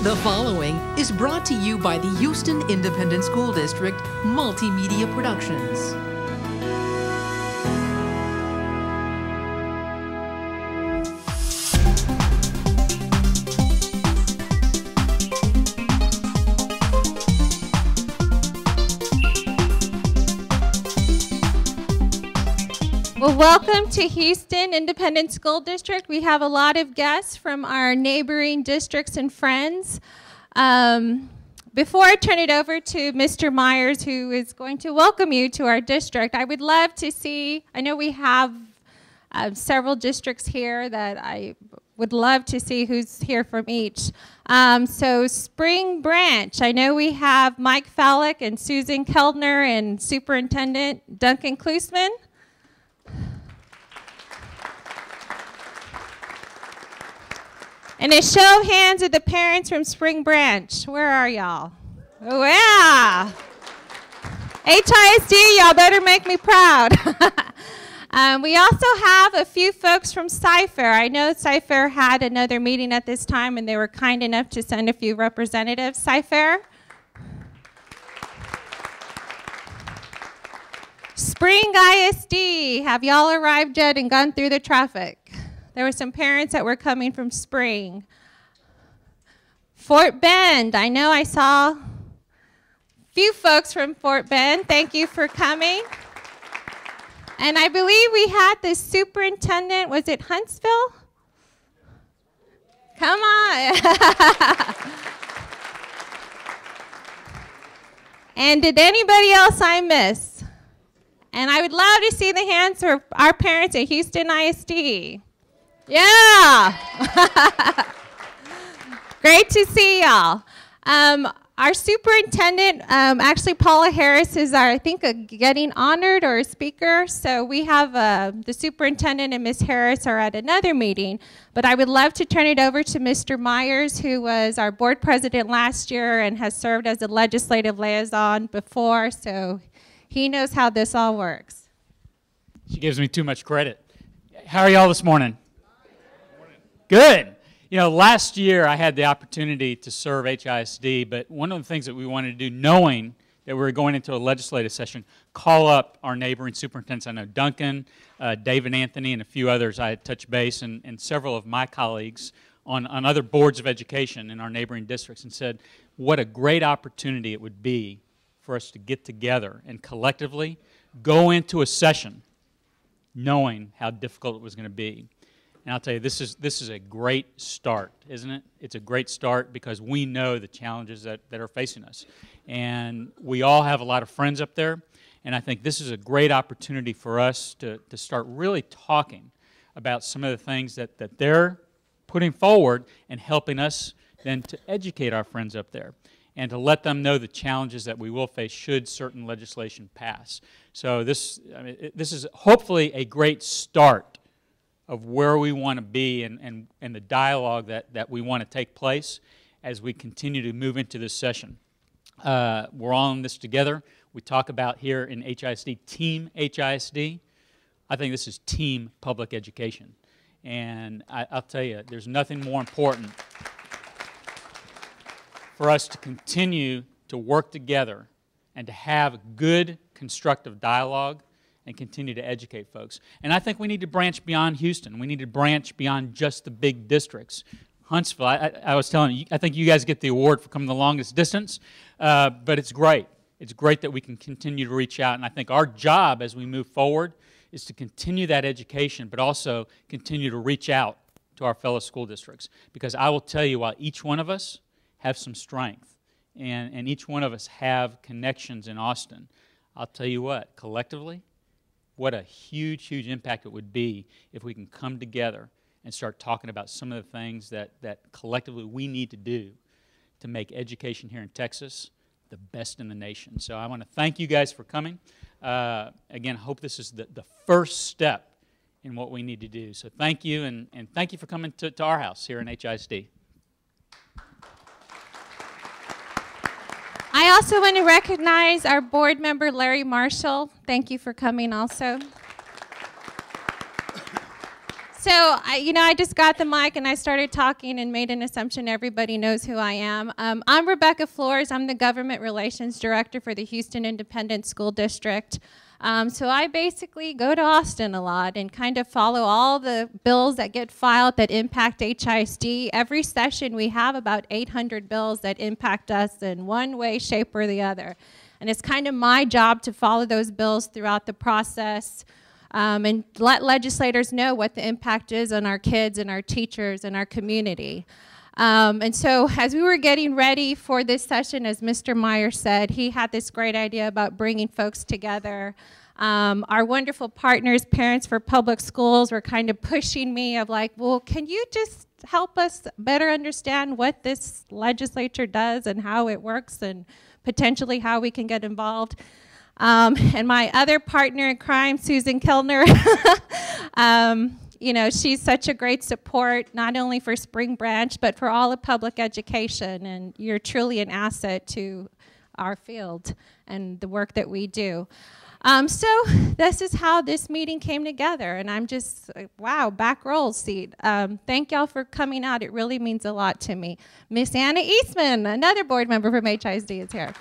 The following is brought to you by the Houston Independent School District Multimedia Productions. Well, welcome to Houston Independent School District. We have a lot of guests from our neighboring districts and friends. Before I turn it over to Mr. Myers, who is going to welcome you to our district, I would love to see, I know we have several districts here that I would love to see who's here from each. So Spring Branch, I know we have Mike Fallick and Susan Keldner and Superintendent Duncan Klusman. And a show of hands of the parents from Spring Branch. Where are y'all? Oh, yeah. HISD, y'all better make me proud. We also have a few folks from Cypher. I know Cypher had another meeting at this time, and they were kind enough to send a few representatives. Cypher. Spring ISD, have y'all arrived yet and gone through the traffic? There were some parents that were coming from Spring. Fort Bend, I know I saw a few folks from Fort Bend. Thank you for coming. And I believe we had the superintendent, was it Huntsville? Come on. And did anybody else I miss? And I would love to see the hands for our parents at Houston ISD. Yeah. Great to see y'all. Our superintendent, actually Paula Harris is our, I think, getting honored or a speaker. So we have the superintendent and Ms. Harris are at another meeting. But I would love to turn it over to Mr. Myers, who was our board president last year and has served as a legislative liaison before. So he knows how this all works. She gives me too much credit. How are y'all this morning? Good. You know, last year I had the opportunity to serve HISD, but one of the things that we wanted to do, knowing that we were going into a legislative session, call up our neighboring superintendents. I know Duncan, David Anthony, and a few others I had touched base, and several of my colleagues on other boards of education in our neighboring districts, and said what a great opportunity it would be for us to get together and collectively go into a session knowing how difficult it was going to be. And I'll tell you, this is a great start, isn't it? It's a great start because we know the challenges that are facing us. And we all have a lot of friends up there, and I think this is a great opportunity for us to start really talking about some of the things that they're putting forward and helping us then to educate our friends up there and to let them know the challenges that we will face should certain legislation pass. So this is hopefully a great start of where we want to be and the dialogue that we want to take place as we continue to move into this session. We're all in this together. We talk about here in HISD, Team HISD. I think this is Team Public Education. And I'll tell you, there's nothing more important for us to continue to work together and to have good, constructive dialogue and continue to educate folks. And I think we need to branch beyond Houston. We need to branch beyond just the big districts. Huntsville, I was telling you, I think you guys get the award for coming the longest distance, but it's great. It's great that we can continue to reach out, and I think our job as we move forward is to continue that education, but also continue to reach out to our fellow school districts. Because I will tell you, while each one of us have some strength, and each one of us have connections in Austin, I'll tell you what, collectively, what a huge, huge impact it would be if we can come together and start talking about some of the things that collectively we need to do to make education here in Texas the best in the nation. So I want to thank you guys for coming. Again, I hope this is the first step in what we need to do. So thank you, and thank you for coming to our house here in HISD. I also want to recognize our board member, Larry Marshall. Thank you for coming also. So, I just got the mic and I started talking and made an assumption everybody knows who I am. I'm Rebecca Flores. I'm the Government Relations Director for the Houston Independent School District. So I basically go to Austin a lot and kind of follow all the bills that get filed that impact HISD. Every session we have about 800 bills that impact us in one way, shape, or the other. And it's kind of my job to follow those bills throughout the process. And let legislators know what the impact is on our kids and our teachers and our community. And so as we were getting ready for this session, as Mr. Meyer said, he had this great idea about bringing folks together. Our wonderful partners, Parents for Public Schools, were kind of pushing me of like, well, can you just help us better understand what this legislature does and how it works and potentially how we can get involved? And my other partner in crime, Susan Kellner, she's such a great support, not only for Spring Branch, but for all of public education. And you're truly an asset to our field and the work that we do. So this is how this meeting came together. And I'm just, wow, back row seat. Thank y'all for coming out. It really means a lot to me. Miss Anna Eastman, another board member from HISD, is here.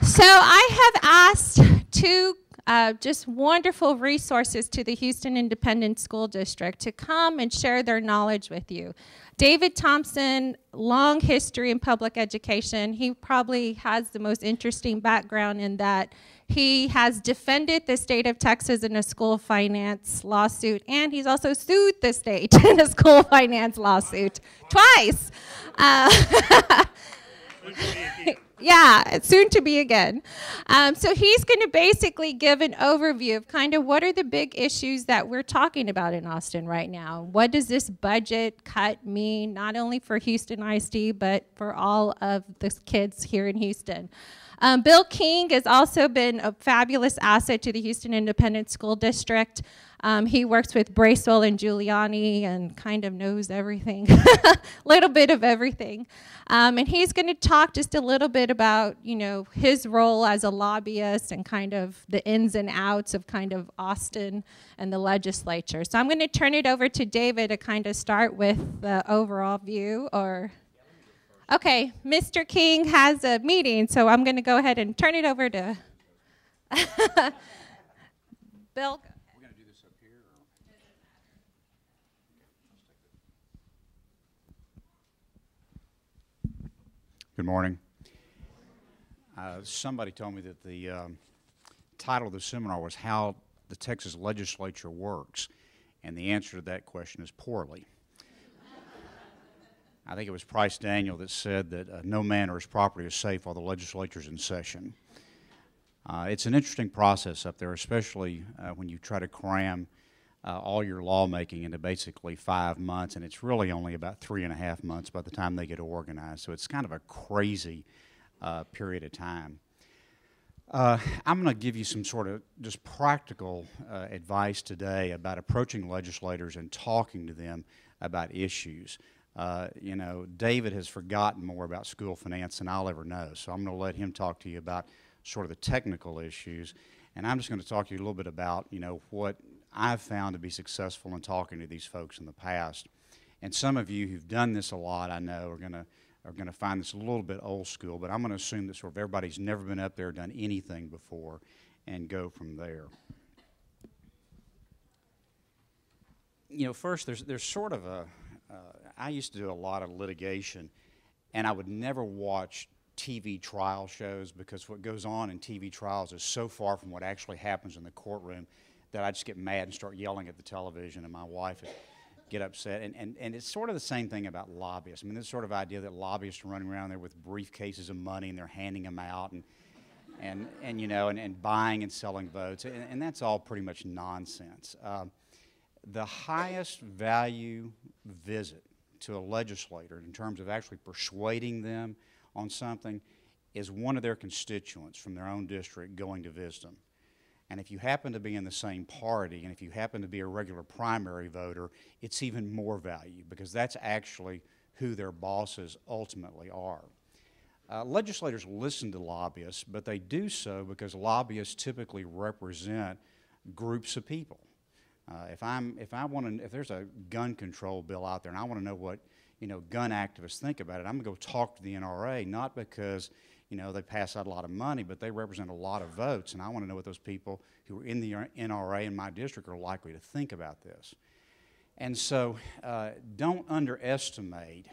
So I have asked two just wonderful resources to the Houston Independent School District to come and share their knowledge with you. David Thompson, long history in public education. He probably has the most interesting background in that he has defended the state of Texas in a school finance lawsuit, and he's also sued the state in a school finance lawsuit twice. Yeah, soon to be again. So he's going to basically give an overview of kind of what are the big issues that we're talking about in Austin right now. What does this budget cut mean, not only for Houston ISD, but for all of the kids here in Houston? Bill King has also been a fabulous asset to the Houston Independent School District. He works with Bracewell and Giuliani and kind of knows everything, a little bit of everything. And he's going to talk just a little bit about, his role as a lobbyist and kind of the ins and outs of kind of Austin and the legislature. So I'm going to turn it over to David to kind of start with the overall view. Okay, Mr. King has a meeting, so I'm going to go ahead and turn it over to Bill. Good morning. Somebody told me that the title of the seminar was How the Texas Legislature Works, and the answer to that question is poorly. I think it was Price Daniel that said that no man or his property is safe while the legislature's in session. It's an interesting process up there, especially when you try to cram all your lawmaking into basically 5 months, and it's really only about 3.5 months by the time they get organized. So it's kind of a crazy period of time. I'm going to give you some sort of just practical advice today about approaching legislators and talking to them about issues. David has forgotten more about school finance than I'll ever know, so I'm going to let him talk to you about sort of the technical issues, and I'm just going to talk to you a little bit about, what I've found to be successful in talking to these folks in the past. And some of you who've done this a lot, I know, are going to find this a little bit old school, but I'm going to assume that sort of everybody's never been up there, done anything before, and go from there. First, there's sort of I used to do a lot of litigation, and I would never watch TV trial shows because what goes on in TV trials is so far from what actually happens in the courtroom that I just get mad and start yelling at the television, and my wife would get upset. And it's sort of the same thing about lobbyists. I mean, this sort of idea that lobbyists are running around there with briefcases of money and they're handing them out and buying and selling votes, and that's all pretty much nonsense. The highest value visit to a legislator in terms of actually persuading them on something is one of their constituents from their own district going to visit them. And if you happen to be in the same party, and if you happen to be a regular primary voter, it's even more value because that's actually who their bosses ultimately are. Legislators listen to lobbyists, but they do so because lobbyists typically represent groups of people. If there's a gun control bill out there and I want to know what, gun activists think about it, I'm going to go talk to the NRA, not because, they pass out a lot of money, but they represent a lot of votes, and I want to know what those people who are in the NRA in my district are likely to think about this. And so don't underestimate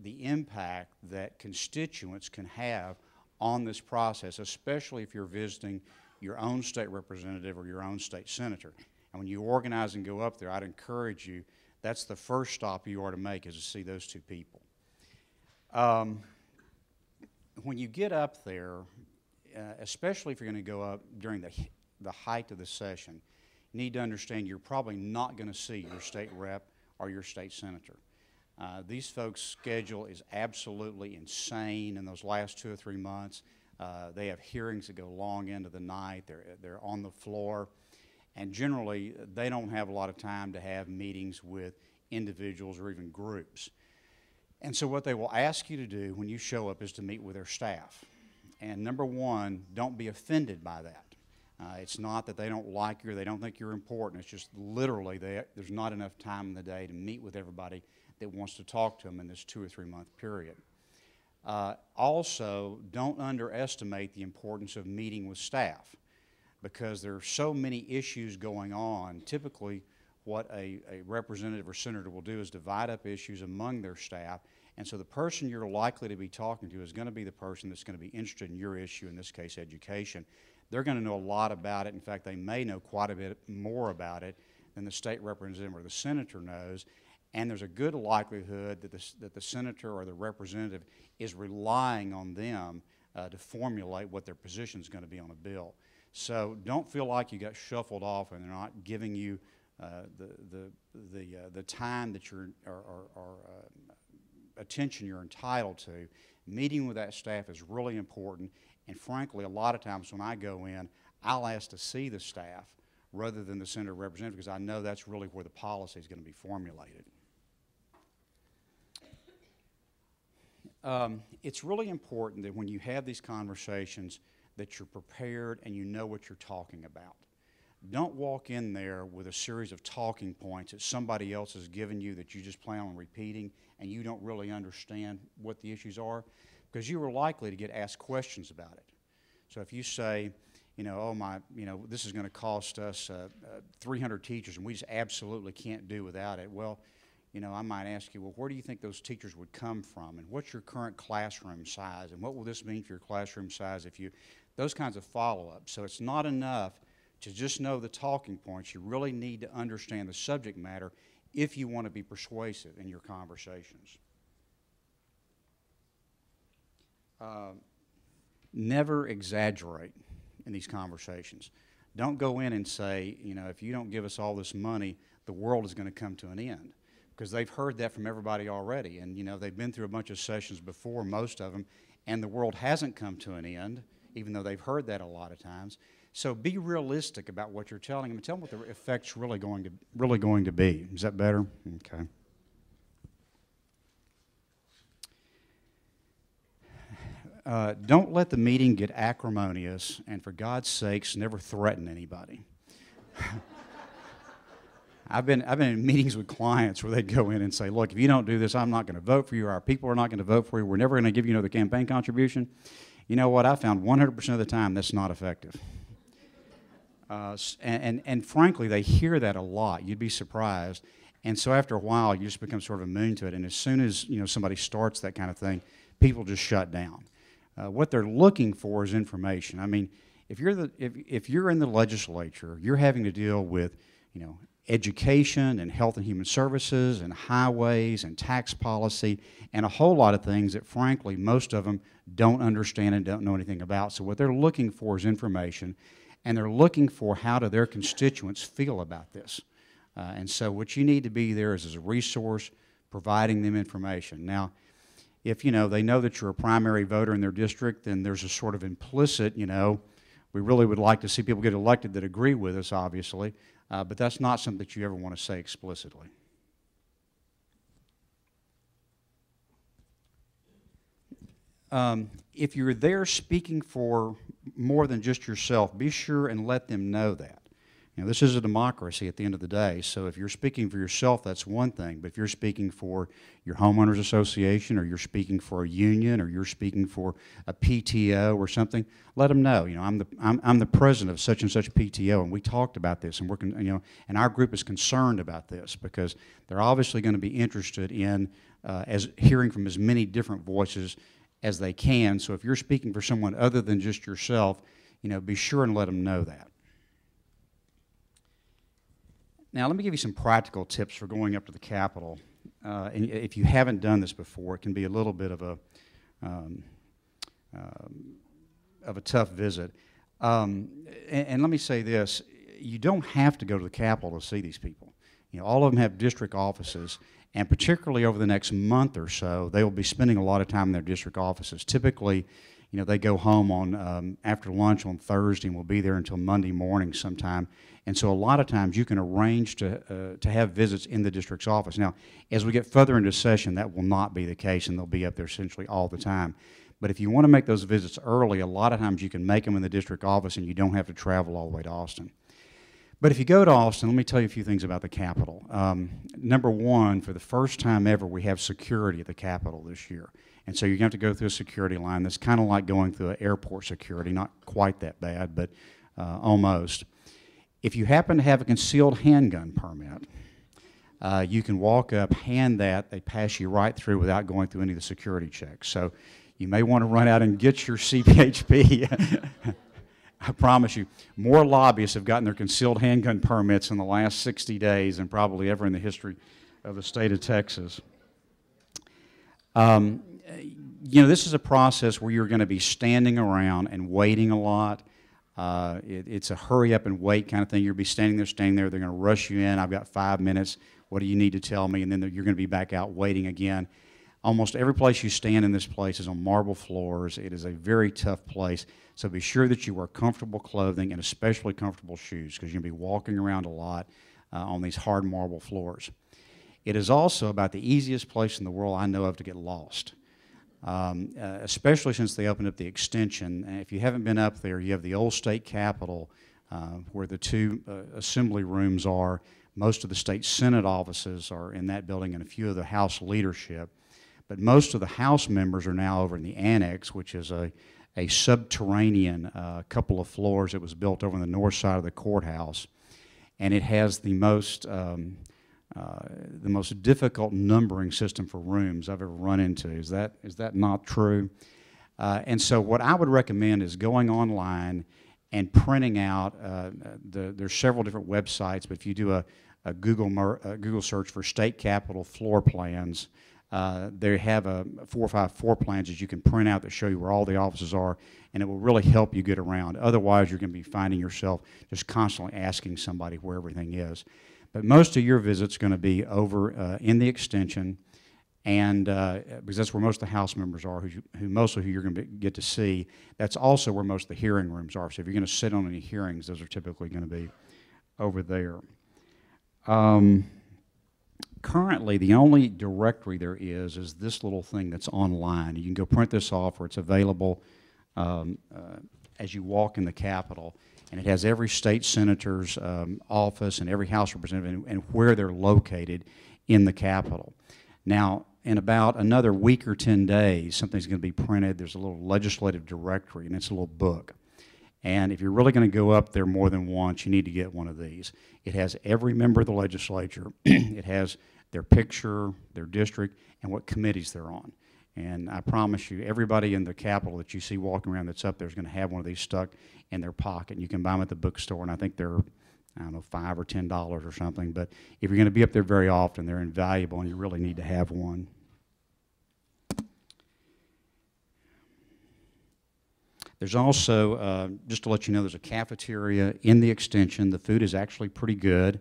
the impact that constituents can have on this process, especially if you're visiting your own state representative or your own state senator. And when you organize and go up there, I'd encourage you, that's the first stop you ought to make, is to see those two people. When you get up there, especially if you're going to go up during the height of the session, you need to understand you're probably not going to see your state rep or your state senator. These folks' schedule is absolutely insane in those last 2 or 3 months. They have hearings that go long into the night. They're on the floor. And generally, they don't have a lot of time to have meetings with individuals or even groups. And so what they will ask you to do when you show up is to meet with their staff. And number one, don't be offended by that. It's not that they don't like you or they don't think you're important. It's just literally there's not enough time in the day to meet with everybody that wants to talk to them in this 2 or 3 month period. Also, don't underestimate the importance of meeting with staff, because there are so many issues going on. Typically, what a representative or senator will do is divide up issues among their staff, and so the person you're likely to be talking to is going to be the person that's going to be interested in your issue, in this case education. They're going to know a lot about it. In fact, they may know quite a bit more about it than the state representative or the senator knows, and there's a good likelihood that the senator or the representative is relying on them to formulate what their position is going to be on a bill. So don't feel like you got shuffled off and they're not giving you the time that attention you're entitled to. Meeting with that staff is really important, and frankly, a lot of times when I go in, I'll ask to see the staff rather than the senator representative, because I know that's really where the policy is going to be formulated. It's really important that when you have these conversations that you're prepared and you know what you're talking about. Don't walk in there with a series of talking points that somebody else has given you that you just plan on repeating and you don't really understand what the issues are, because you are likely to get asked questions about it. So if you say, this is going to cost us 300 teachers and we just absolutely can't do without it, well, I might ask you, well, where do you think those teachers would come from, and what's your current classroom size, and what will this mean for your classroom size if you, those kinds of follow-ups. So it's not enough to just know the talking points. You really need to understand the subject matter if you want to be persuasive in your conversations. Never exaggerate in these conversations. Don't go in and say, if you don't give us all this money, the world is going to come to an end. Because they've heard that from everybody already. And, they've been through a bunch of sessions before, most of them, and the world hasn't come to an end, even though they've heard that a lot of times. So be realistic about what you're telling them and tell them what the effect's really going to be. Is that better? Okay. Don't let the meeting get acrimonious, and for God's sakes, never threaten anybody. I've been in meetings with clients where they'd go in and say, look, if you don't do this, I'm not going to vote for you, our people are not going to vote for you, we're never going to give you another campaign contribution. You know what? I found 100% of the time that's not effective. And frankly, they hear that a lot. You'd be surprised. And so after a while, you just become sort of immune to it. And as soon as somebody starts that kind of thing, people just shut down. What they're looking for is information. I mean, if you're in the legislature, you're having to deal with education and health and human services and highways and tax policy and a whole lot of things that, frankly, most of them don't understand and don't know anything about. So what they're looking for is information, and they're looking for how do their constituents feel about this. And so what you need to be there is as a resource, providing them information. Now, if they know that you're a primary voter in their district, then there's a sort of implicit, we really would like to see people get elected that agree with us, obviously. But that's not something that you ever want to say explicitly. If you're there speaking for more than just yourself, be sure and let them know that. You know, this is a democracy at the end of the day, so if you're speaking for yourself, that's one thing, but if you're speaking for your homeowners association, or you're speaking for a union, or you're speaking for a PTO or something, let them know. You know, I'm the president of such and such PTO, and we talked about this, and and our group is concerned about this because they're obviously going to be interested in as hearing from as many different voices as they can. So if you're speaking for someone other than just yourself, you know, be sure and let them know that. Now, let me give you some practical tips for going up to the Capitol. And if you haven't done this before, it can be a little bit of a tough visit. And let me say this, you don't have to go to the Capitol to see these people. You know, all of them have district offices, and particularly over the next month or so, they will be spending a lot of time in their district offices. Typically, you know, they go home on after lunch on Thursday and will be there until Monday morning sometime. And so a lot of times you can arrange to have visits in the district's office. Now, as we get further into session, that will not be the case, and they'll be up there essentially all the time. But if you want to make those visits early, a lot of times you can make them in the district office and you don't have to travel all the way to Austin. But if you go to Austin, let me tell you a few things about the Capitol. Number one, for the first time ever, we have security at the Capitol this year. And so you're going to have to go through a security line that's kind of like going through an airport security, not quite that bad, but almost. If you happen to have a concealed handgun permit, you can walk up, hand that, they pass you right through without going through any of the security checks. So you may want to run out and get your CPHP. I promise you, more lobbyists have gotten their concealed handgun permits in the last 60 days than probably ever in the history of the state of Texas. You know, this is a process where you're going to be standing around and waiting a lot. It's a hurry up and wait kind of thing. You'll be standing there. They're going to rush you in. I've got 5 minutes. What do you need to tell me? And then you're going to be back out waiting again. Almost every place you stand in this place is on marble floors. It is a very tough place. So be sure that you wear comfortable clothing and especially comfortable shoes because you're going to be walking around a lot on these hard marble floors. It is also about the easiest place in the world I know of to get lost. Especially since they opened up the extension. And if you haven't been up there, you have the old state capitol where the two assembly rooms are. Most of the state senate offices are in that building and a few of the House leadership. But most of the House members are now over in the annex, which is a subterranean couple of floors that was built over on the north side of the courthouse. And it has the most difficult numbering system for rooms I've ever run into. Is that not true? And so what I would recommend is going online and printing out, there's several different websites, but if you do a Google search for state capitol floor plans, they have 4 or 5 floor plans that you can print out that show you where all the offices are, and it will really help you get around. Otherwise, you're going to be finding yourself just constantly asking somebody where everything is. But most of your visits are going to be over in the extension, and because that's where most of the House members are, who you're going to get to see. That's also where most of the hearing rooms are. So if you're going to sit on any hearings, those are typically going to be over there. Currently, the only directory there is this little thing that's online. You can go print this off, or it's available as you walk in the Capitol. And it has every state senator's office and every House representative and where they're located in the Capitol. Now, in about another week or 10 days, something's going to be printed. There's a little legislative directory, and it's a little book. And if you're really going to go up there more than once, you need to get one of these. It has every member of the legislature. It has their picture, their district, and what committees they're on. And I promise you, everybody in the Capitol that you see walking around that's up there is going to have one of these stuck in their pocket. You can buy them at the bookstore, and I think they're, I don't know, $5 or $10 or something. But if you're going to be up there very often, they're invaluable, and you really need to have one. There's also, just to let you know, there's a cafeteria in the extension. The food is actually pretty good.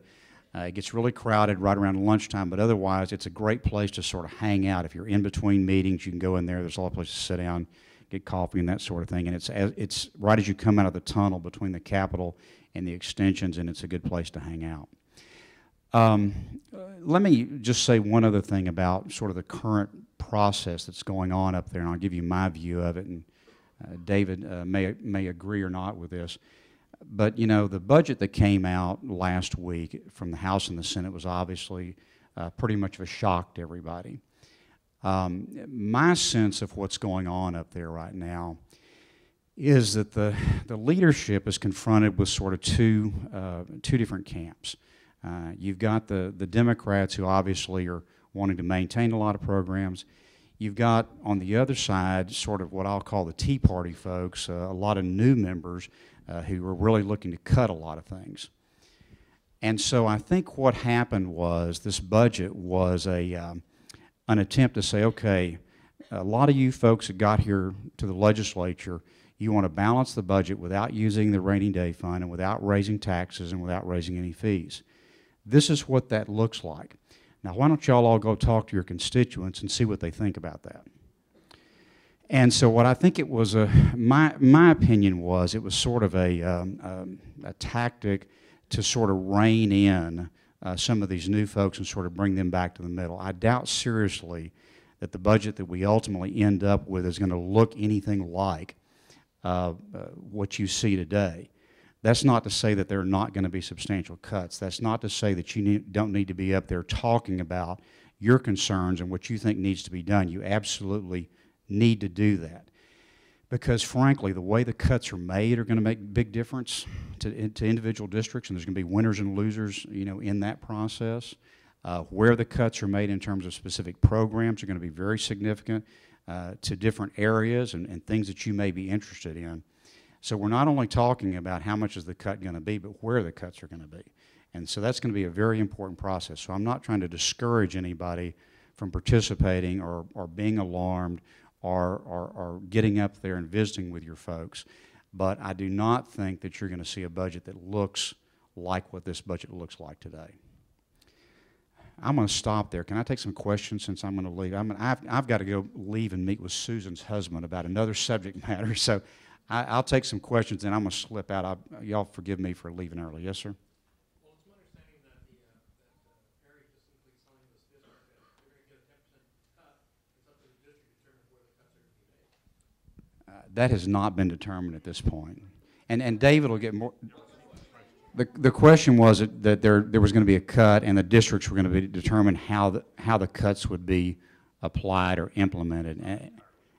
It gets really crowded right around lunchtime, but otherwise it's a great place to sort of hang out. If you're in between meetings, you can go in there. There's a lot of places to sit down, get coffee and that sort of thing. And it's right as you come out of the tunnel between the Capitol and the extensions, and it's a good place to hang out. Let me just say one other thing about sort of the current process that's going on up there, and I'll give you my view of it, and David may agree or not with this. But, you know, the budget that came out last week from the House and the Senate was obviously pretty much of a shock to everybody. My sense of what's going on up there right now is that the leadership is confronted with sort of two different camps. You've got the Democrats who obviously are wanting to maintain a lot of programs. You've got on the other side sort of what I'll call the Tea Party folks, a lot of new members who are really looking to cut a lot of things. And so I think what happened was this budget was an attempt to say, okay, a lot of you folks that got here to the legislature, you want to balance the budget without using the rainy day fund and without raising taxes and without raising any fees. This is what that looks like. Now, why don't y'all all go talk to your constituents and see what they think about that? And so what I think it was, my opinion was it was sort of a tactic to sort of rein in some of these new folks and sort of bring them back to the middle. I doubt seriously that the budget that we ultimately end up with is going to look anything like what you see today. That's not to say that there are not going to be substantial cuts. That's not to say that you don't need to be up there talking about your concerns and what you think needs to be done. You absolutely need to do that. Because frankly, the way the cuts are made are going to make a big difference to individual districts, and there's going to be winners and losers, you know, in that process. Where the cuts are made in terms of specific programs are going to be very significant to different areas and things that you may be interested in. So we're not only talking about how much is the cut going to be, but where the cuts are going to be. And so that's going to be a very important process. So I'm not trying to discourage anybody from participating or being alarmed or getting up there and visiting with your folks. But I do not think that you're going to see a budget that looks like what this budget looks like today. I'm going to stop there. Can I take some questions since I'm going to leave? I've got to go leave and meet with Susan's husband about another subject matter. So I'll take some questions, and I'm going to slip out. Y'all forgive me for leaving early. Yes, sir? Well, it's my understanding that the area just simply signed this district that they're going to get a 10% cut. It's up to the district to determine where the cuts are going to be made. That has not been determined at this point. And David will get more. The question was that there was going to be a cut, and the districts were going to determine how the cuts would be applied or implemented.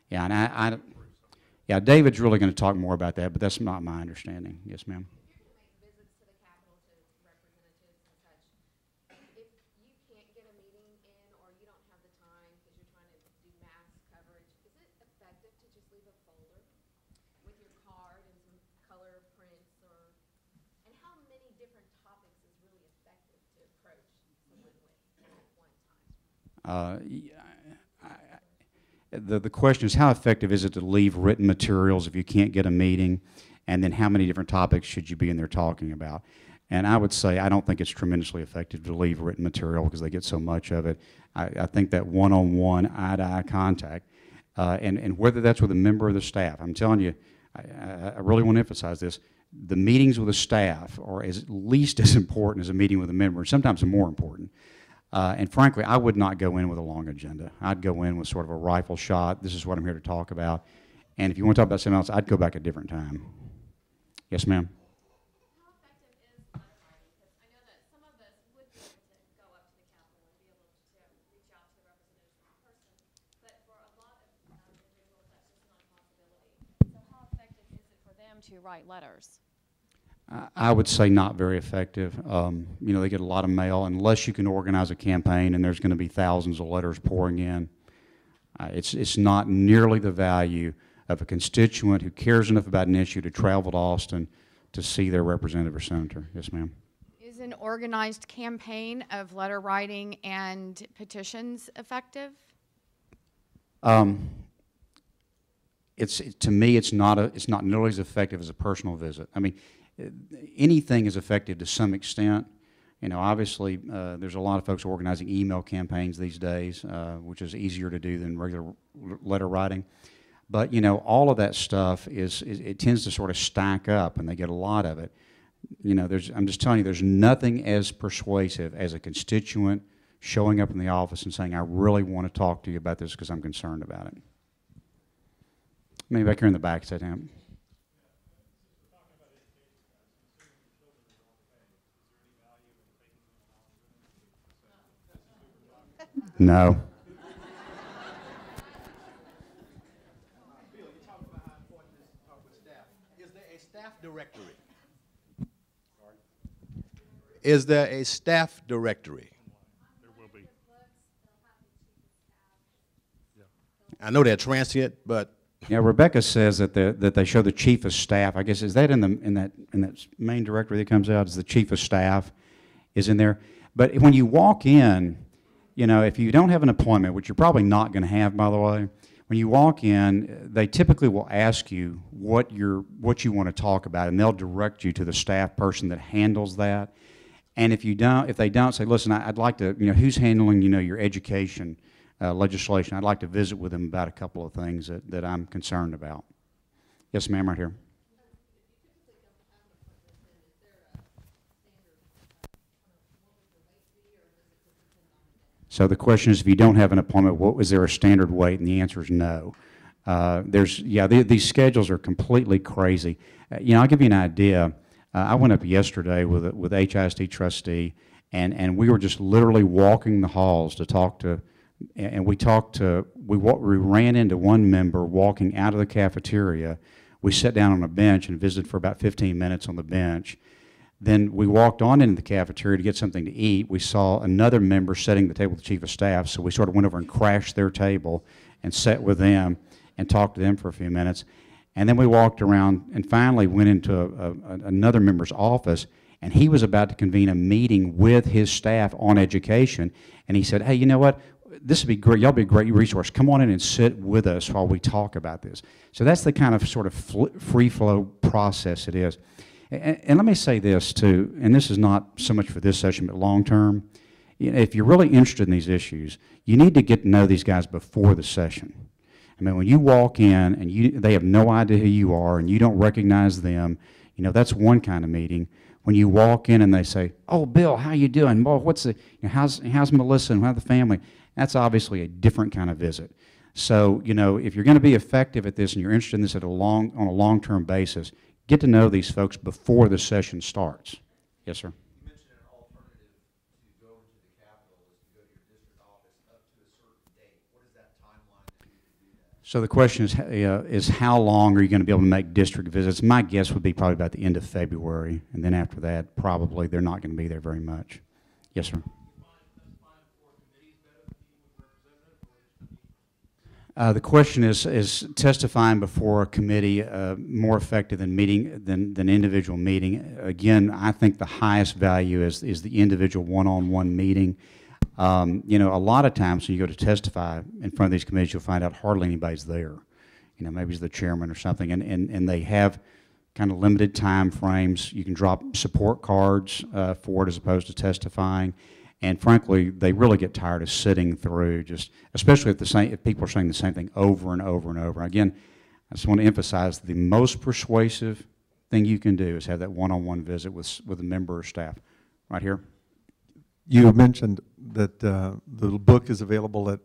Yeah, and yeah, David's really going to talk more about that, but that's not my understanding. Yes, ma'am. You're going to make visits to the Capitol to representatives and such. If you can't get a meeting in or you don't have the time because you're trying to do mass coverage, is it effective to just leave a folder with your card and some color prints and how many different topics is really effective to approach someone with at one time? The question is, how effective is it to leave written materials if you can't get a meeting, and then how many different topics should you be in there talking about? And I would say I don't think it's tremendously effective to leave written material because they get so much of it. I think that one-on-one, eye-to-eye contact, and whether that's with a member of the staff, I'm telling you, I really want to emphasize this, the meetings with the staff are at least as important as a meeting with a member, sometimes more important. And frankly, I would not go in with a long agenda. I'd go in with sort of a rifle shot. This is what I'm here to talk about. And if you want to talk about something else, I'd go back a different time. Yes, ma'am? How effective is letter writing? Because I know that some of us would be able to go up to the Capitol and be able to reach out to representatives in person, but for a lot of individuals, that's just not a possibility. So how effective is it for them to write letters? I would say not very effective. You know, they get a lot of mail. Unless you can organize a campaign and there's going to be thousands of letters pouring in, it's not nearly the value of a constituent who cares enough about an issue to travel to Austin to see their representative or senator. Yes, ma'am. Is an organized campaign of letter writing and petitions effective? To me, it's not nearly as effective as a personal visit. I mean, anything is effective to some extent. You know, obviously, there's a lot of folks organizing email campaigns these days, which is easier to do than regular letter writing. But, you know, all of that stuff it tends to sort of stack up, and they get a lot of it. You know, I'm just telling you, there's nothing as persuasive as a constituent showing up in the office and saying, I really want to talk to you about this because I'm concerned about it. Maybe back here in the back, sit down. No. Bill, you talked about how important it is to talk with staff. Is there a staff directory? Is there a staff directory? There will be. I know they're transient, but Yeah, Rebecca says that they show the chief of staff. I guess is that in that main directory that comes out? Is the chief of staff is in there? But when you walk in, you know, if you don't have an appointment, which you're probably not going to have, by the way, when you walk in, they typically will ask you what you want to talk about, and they'll direct you to the staff person that handles that. And if they don't, say, listen, I'd like to, you know, who's handling, you know, your education legislation? I'd like to visit with them about a couple of things that I'm concerned about. Yes, ma'am, right here. So the question is, if you don't have an appointment, is there a standard wait? And the answer is no. These schedules are completely crazy. You know, I'll give you an idea. I went up yesterday with HISD trustee, and we were just literally walking the halls to talk to, and we ran into one member walking out of the cafeteria. We sat down on a bench and visited for about 15 minutes on the bench. Then we walked on into the cafeteria to get something to eat. We saw another member sitting at the table with the chief of staff, so we sort of went over and crashed their table and sat with them and talked to them for a few minutes. And then we walked around and finally went into another member's office, and he was about to convene a meeting with his staff on education. And he said, hey, you know what? This would be great. Y'all be a great resource. Come on in and sit with us while we talk about this. So that's the kind of sort of free-flow process it is. And let me say this, too, and this is not so much for this session, but long-term. You know, if you're really interested in these issues, you need to get to know these guys before the session. I mean, when you walk in and they have no idea who you are and you don't recognize them, you know, that's one kind of meeting. When you walk in and they say, oh, Bill, how you doing? Well, how's Melissa and how's the family? That's obviously a different kind of visit. So, you know, if you're going to be effective at this and you're interested in this on a long-term basis, get to know these folks before the session starts. Yes, sir. you mentioned an alternative to go to the Capitol is to go to your district office up to a certain date. What is that timeline that you can do that? So the question is how long are you going to be able to make district visits? My guess would be probably about the end of February, and then after that, probably they're not going to be there very much. Yes, sir. The question is testifying before a committee more effective than individual meeting? Again, I think the highest value is the individual one-on-one meeting. You know, a lot of times when you go to testify in front of these committees, you'll find out hardly anybody's there. You know, maybe it's the chairman or something, and they have kind of limited time frames. You can drop support cards for it as opposed to testifying. And frankly, they really get tired of sitting through, especially if people are saying the same thing over and over and over. Again, I just want to emphasize the most persuasive thing you can do is have that one-on-one visit with a member or staff. Right here. You mentioned that the book is available at,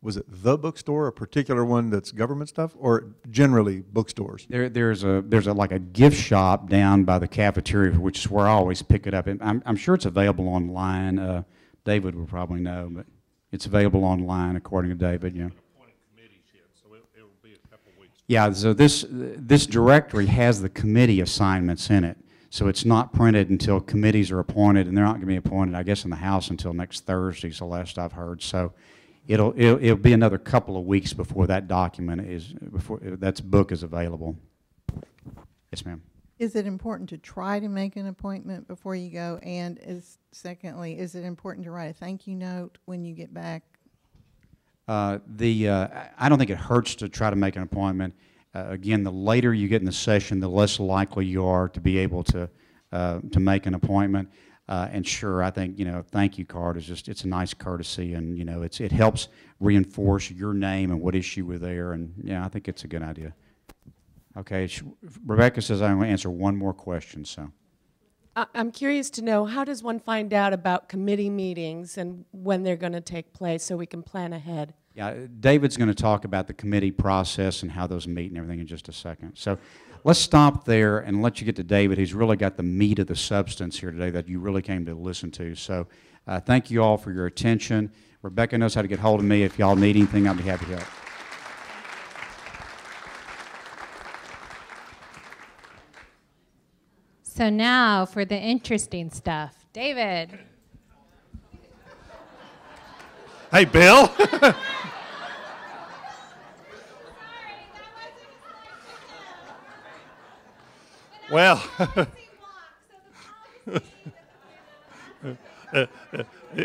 was it the bookstore, a particular one that's government stuff, or generally bookstores? There's like a gift shop down by the cafeteria, which is where I always pick it up. And I'm sure it's available online. David will probably know, but it's available online according to David. Yeah. It'll be a couple weeks. Yeah. So this directory has the committee assignments in it. So it's not printed until committees are appointed, and they're not going to be appointed, I guess, in the House until next Thursday, is the last I've heard. So it'll be another couple of weeks before that book is available. Yes, ma'am. Is it important to try to make an appointment before you go? And secondly, is it important to write a thank you note when you get back? I don't think it hurts to try to make an appointment. Again, the later you get in the session, the less likely you are to be able to make an appointment. And sure, I think, you know, thank you card is it's a nice courtesy, and, you know, it helps reinforce your name and what issue we're there, and yeah, I think it's a good idea. Okay, Rebecca says I'm going to answer one more question, so. I'm curious to know, how does one find out about committee meetings and when they're going to take place so we can plan ahead? Yeah, David's going to talk about the committee process and how those meet and everything in just a second. So let's stop there and let you get to David, who's really got the meat of the substance here today that you really came to listen to. So thank you all for your attention. Rebecca knows how to get hold of me. If y'all need anything, I'll be happy to help. So now for the interesting stuff. David. Hey, Bill. Well,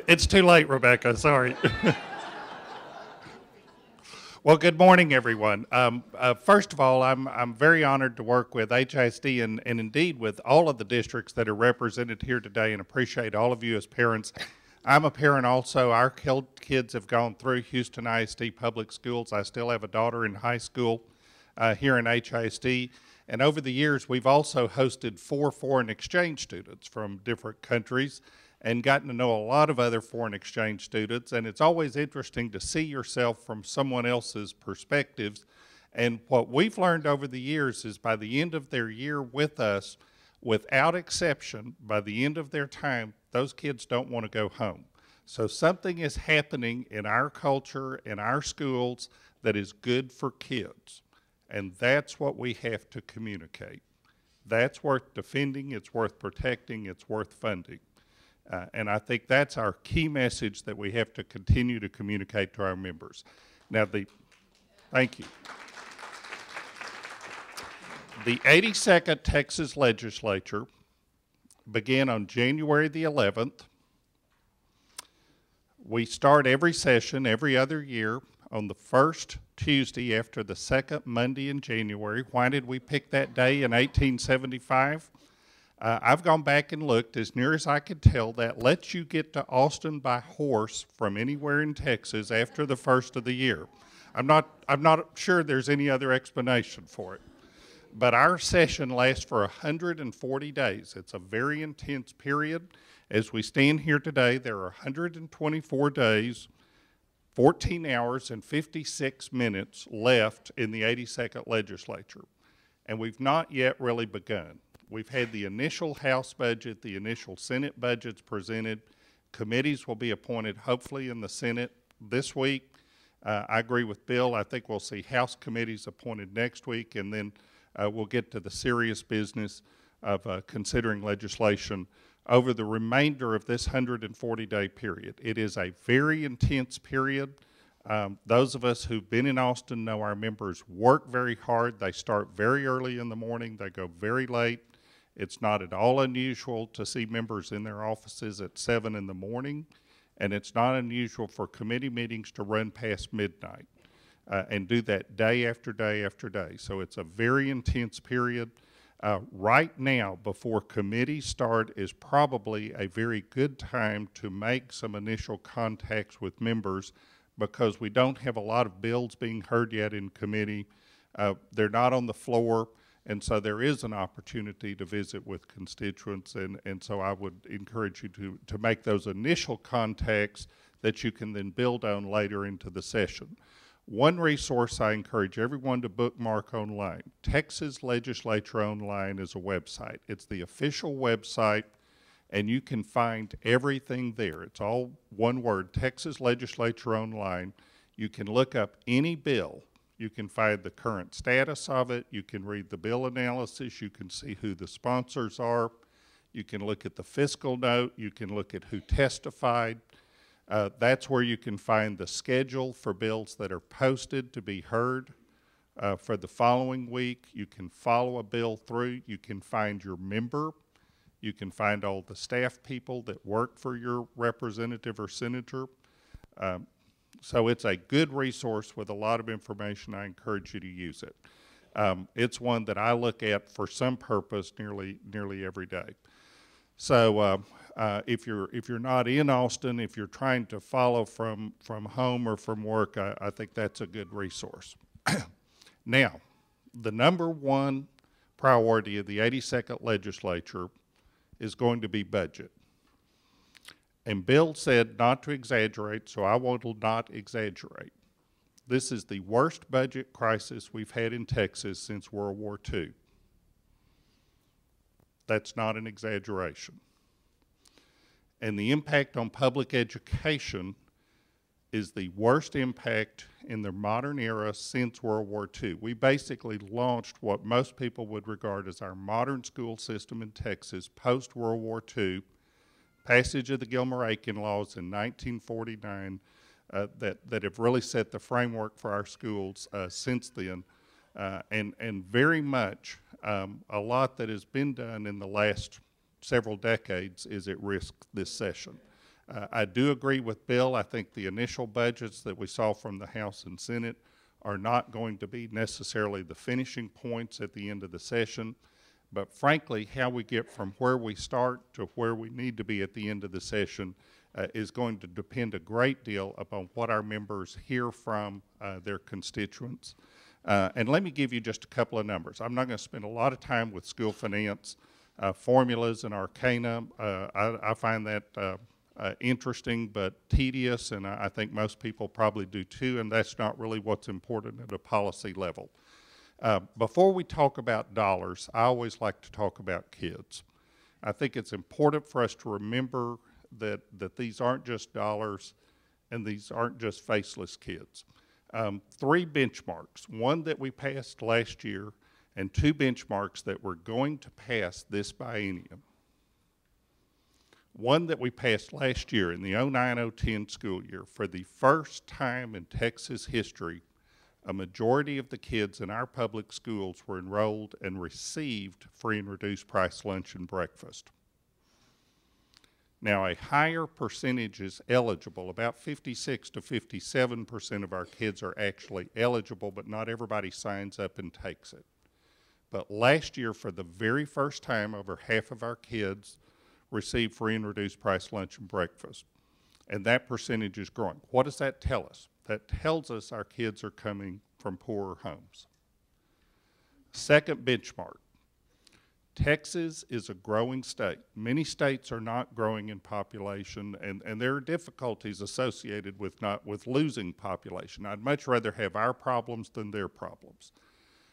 it's too late, Rebecca. Sorry. Well, good morning, everyone. First of all, I'm very honored to work with HISD and indeed with all of the districts that are represented here today, and appreciate all of you as parents. I'm a parent also. Our kids have gone through Houston ISD Public Schools. I still have a daughter in high school here in HISD. And over the years, we've also hosted 4 foreign exchange students from different countries and gotten to know a lot of other foreign exchange students. And it's always interesting to see yourself from someone else's perspectives. And what we've learned over the years is by the end of their year with us, without exception, by the end of their time, those kids don't want to go home. So something is happening in our culture, in our schools, that is good for kids. And that's what we have to communicate. That's worth defending, it's worth protecting, it's worth funding. And I think that's our key message that we have to continue to communicate to our members. Now, thank you. The 82nd Texas Legislature began on January the 11th. We start every session every other year on the first Tuesday after the second Monday in January. Why did we pick that day in 1875? I've gone back and looked. As near as I could tell, that lets you get to Austin by horse from anywhere in Texas after the first of the year. I'm not sure there's any other explanation for it. But our session lasts for 140 days. It's a very intense period. As we stand here today, there are 124 days, 14 hours, and 56 minutes left in the 82nd Legislature. And we've not yet really begun. We've had the initial House budget, the initial Senate budgets presented. Committees will be appointed hopefully in the Senate this week. I agree with Bill. I think we'll see House committees appointed next week, and then we'll get to the serious business of considering legislation over the remainder of this 140-day period. It is a very intense period. Those of us who've been in Austin know our members work very hard. They start very early in the morning. They go very late. It's not at all unusual to see members in their offices at 7 in the morning, and it's not unusual for committee meetings to run past midnight and do that day after day after day. So it's a very intense period. Right now, before committees start, is probably a very good time to make some initial contacts with members, because we don't have a lot of bills being heard yet in committee. They're not on the floor, and so there is an opportunity to visit with constituents, and so I would encourage you to make those initial contacts that you can then build on later into the session. One resource I encourage everyone to bookmark online, Texas Legislature Online is a website. It's the official website, and you can find everything there. It's all one word, Texas Legislature Online. You can look up any bill. You can find the current status of it. You can read the bill analysis. You can see who the sponsors are. You can look at the fiscal note. You can look at who testified. That's where you can find the schedule for bills that are posted to be heard for the following week. You can follow a bill through. You can find your member. You can find all the staff people that work for your representative or senator. So it's a good resource with a lot of information. I encourage you to use it. It's one that I look at for some purpose nearly every day. So if you're not in Austin, if you're trying to follow from home or from work, I think that's a good resource. Now, the number one priority of the 82nd Legislature is going to be budget. And Bill said not to exaggerate, so I will not exaggerate. This is the worst budget crisis we've had in Texas since World War II. That's not an exaggeration. And the impact on public education is the worst impact in the modern era since World War II. We basically launched what most people would regard as our modern school system in Texas post-World War II, passage of the Gilmer-Aiken laws in 1949 that have really set the framework for our schools since then. And very much a lot that has been done in the last several decades is at risk this session. I do agree with Bill. I think the initial budgets that we saw from the House and Senate are not going to be necessarily the finishing points at the end of the session. But frankly, how we get from where we start to where we need to be at the end of the session is going to depend a great deal upon what our members hear from their constituents. And let me give you just a couple of numbers. I'm not going to spend a lot of time with school finance formulas and arcana. I find that interesting but tedious, and I think most people probably do too, and that's not really what's important at a policy level. Before we talk about dollars, I always like to talk about kids. I think it's important for us to remember that these aren't just dollars and these aren't just faceless kids. 3 benchmarks, one that we passed last year and 2 benchmarks that we're going to pass this biennium. One that we passed last year in the 09-010 school year. For the first time in Texas history, a majority of the kids in our public schools were enrolled and received free and reduced price lunch and breakfast. Now, a higher percentage is eligible. About 56 to 57% of our kids are actually eligible, but not everybody signs up and takes it. But last year, for the very first time, over half of our kids received free and reduced price lunch and breakfast. And that percentage is growing. What does that tell us? That tells us our kids are coming from poorer homes. Second benchmark, Texas is a growing state. Many states are not growing in population, and there are difficulties associated with losing population. I'd much rather have our problems than their problems.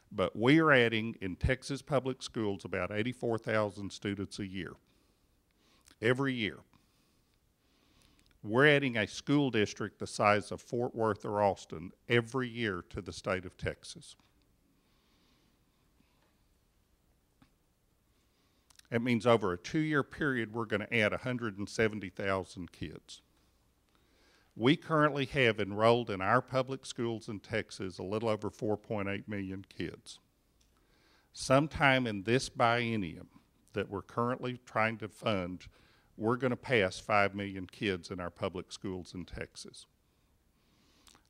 But we are adding in Texas public schools about 84,000 students a year. Every year. We're adding a school district the size of Fort Worth or Austin every year to the state of Texas. That means over a 2-year period, we're going to add 170,000 kids. We currently have enrolled in our public schools in Texas a little over 4.8 million kids. Sometime in this biennium that we're currently trying to fund, we're going to pass 5 million kids in our public schools in Texas.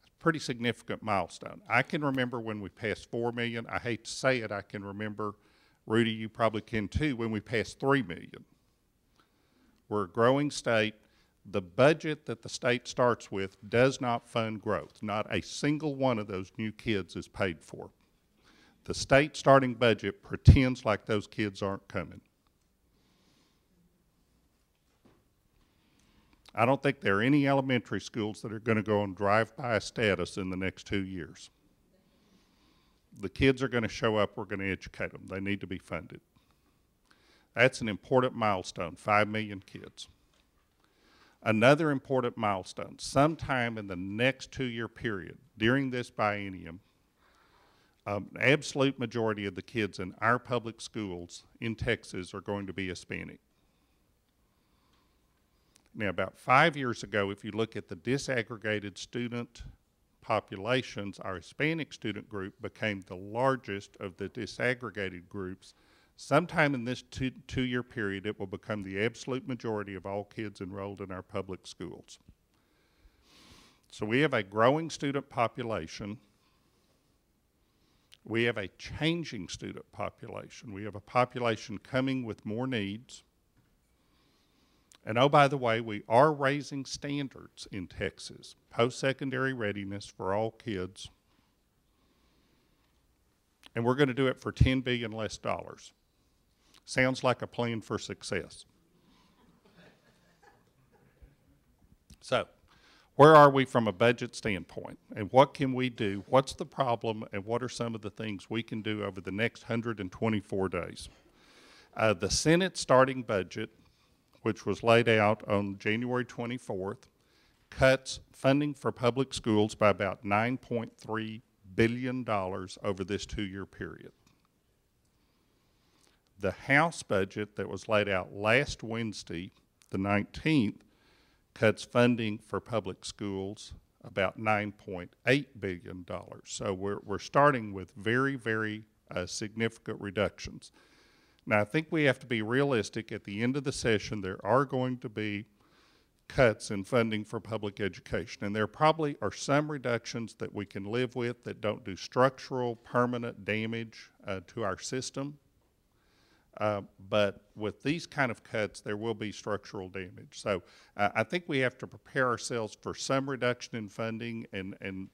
It's a pretty significant milestone. I can remember when we passed 4 million. I hate to say it, I can remember, Rudy, you probably can too, when we passed 3 million. We're a growing state. The budget that the state starts with does not fund growth. Not a single one of those new kids is paid for. The state starting budget pretends like those kids aren't coming. I don't think there are any elementary schools that are going to go on drive-by status in the next 2 years. The kids are going to show up, we're going to educate them. They need to be funded. That's an important milestone, 5 million kids. Another important milestone, sometime in the next 2-year period, during this biennium, an absolute majority of the kids in our public schools in Texas are going to be Hispanic. Now, about 5 years ago, if you look at the disaggregated student populations, our Hispanic student group became the largest of the disaggregated groups. Sometime in this two-year period, it will become the absolute majority of all kids enrolled in our public schools. So we have a growing student population. We have a changing student population. We have a population coming with more needs. And oh, by the way, we are raising standards in Texas, post-secondary readiness for all kids. And we're going to do it for $10 billion less dollars. Sounds like a plan for success. So, where are we from a budget standpoint? And what can we do? What's the problem? And what are some of the things we can do over the next 124 days? The Senate starting budget, which was laid out on January 24th, cuts funding for public schools by about $9.3 billion over this 2-year period. The House budget that was laid out last Wednesday, the 19th, cuts funding for public schools about $9.8 billion. So we're starting with very, very significant reductions. Now, I think we have to be realistic. At the end of the session, there are going to be cuts in funding for public education, and there probably are some reductions that we can live with that don't do structural, permanent damage to our system. But with these kind of cuts, there will be structural damage. So I think we have to prepare ourselves for some reduction in funding, and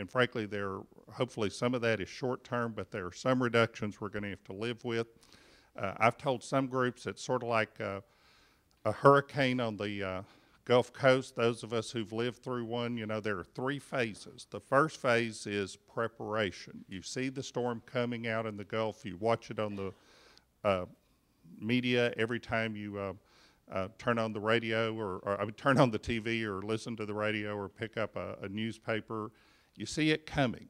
frankly, hopefully some of that is short term, but there are some reductions we're going to have to live with. I've told some groups it's sort of like a hurricane on the Gulf Coast. Those of us who've lived through one, you know, there are 3 phases. The first phase is preparation. You see the storm coming out in the Gulf. You watch it on the media every time you turn on the radio or turn on the TV or listen to the radio or pick up a newspaper. You see it coming,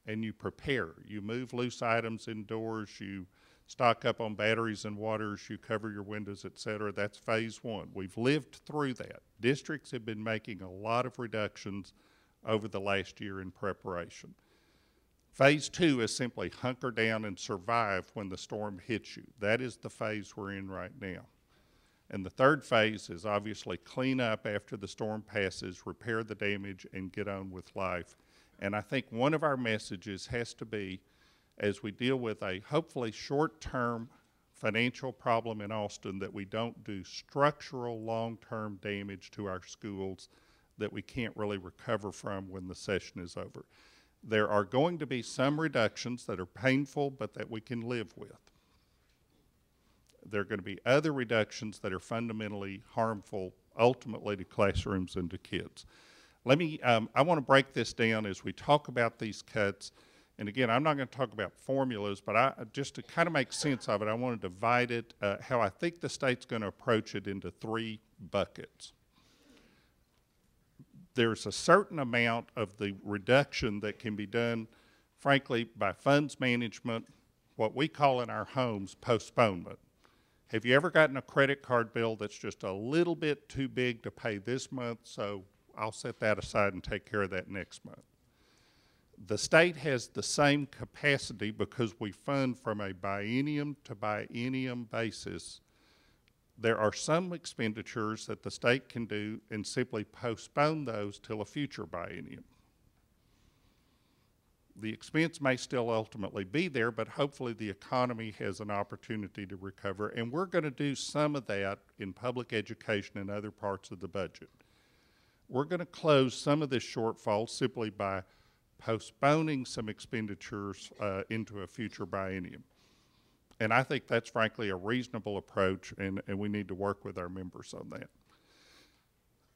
and you prepare. You move loose items indoors. You stock up on batteries and waters. You cover your windows, et cetera. That's phase 1. We've lived through that. Districts have been making a lot of reductions over the last year in preparation. Phase 2 is simply hunker down and survive when the storm hits you. That is the phase we're in right now. And the third phase is obviously clean up after the storm passes, repair the damage, and get on with life. And I think one of our messages has to be, as we deal with a hopefully short-term financial problem in Austin, that we don't do structural long-term damage to our schools that we can't really recover from when the session is over. There are going to be some reductions that are painful, but that we can live with. There are going to be other reductions that are fundamentally harmful, ultimately, to classrooms and to kids. I want to break this down as we talk about these cuts. And again, I'm not going to talk about formulas, but just to kind of make sense of it, I want to divide it, how I think the state's going to approach it, into 3 buckets. There's a certain amount of the reduction that can be done, frankly, by funds management, what we call in our homes postponement. Have you ever gotten a credit card bill that's just a little bit too big to pay this month, so I'll set that aside and take care of that next month? The state has the same capacity because we fund from a biennium to biennium basis. There are some expenditures that the state can do and simply postpone those till a future biennium. The expense may still ultimately be there, but hopefully the economy has an opportunity to recover, and we're going to do some of that in public education and other parts of the budget. We're going to close some of this shortfall simply by postponing some expenditures into a future biennium. And I think that's frankly a reasonable approach, and we need to work with our members on that.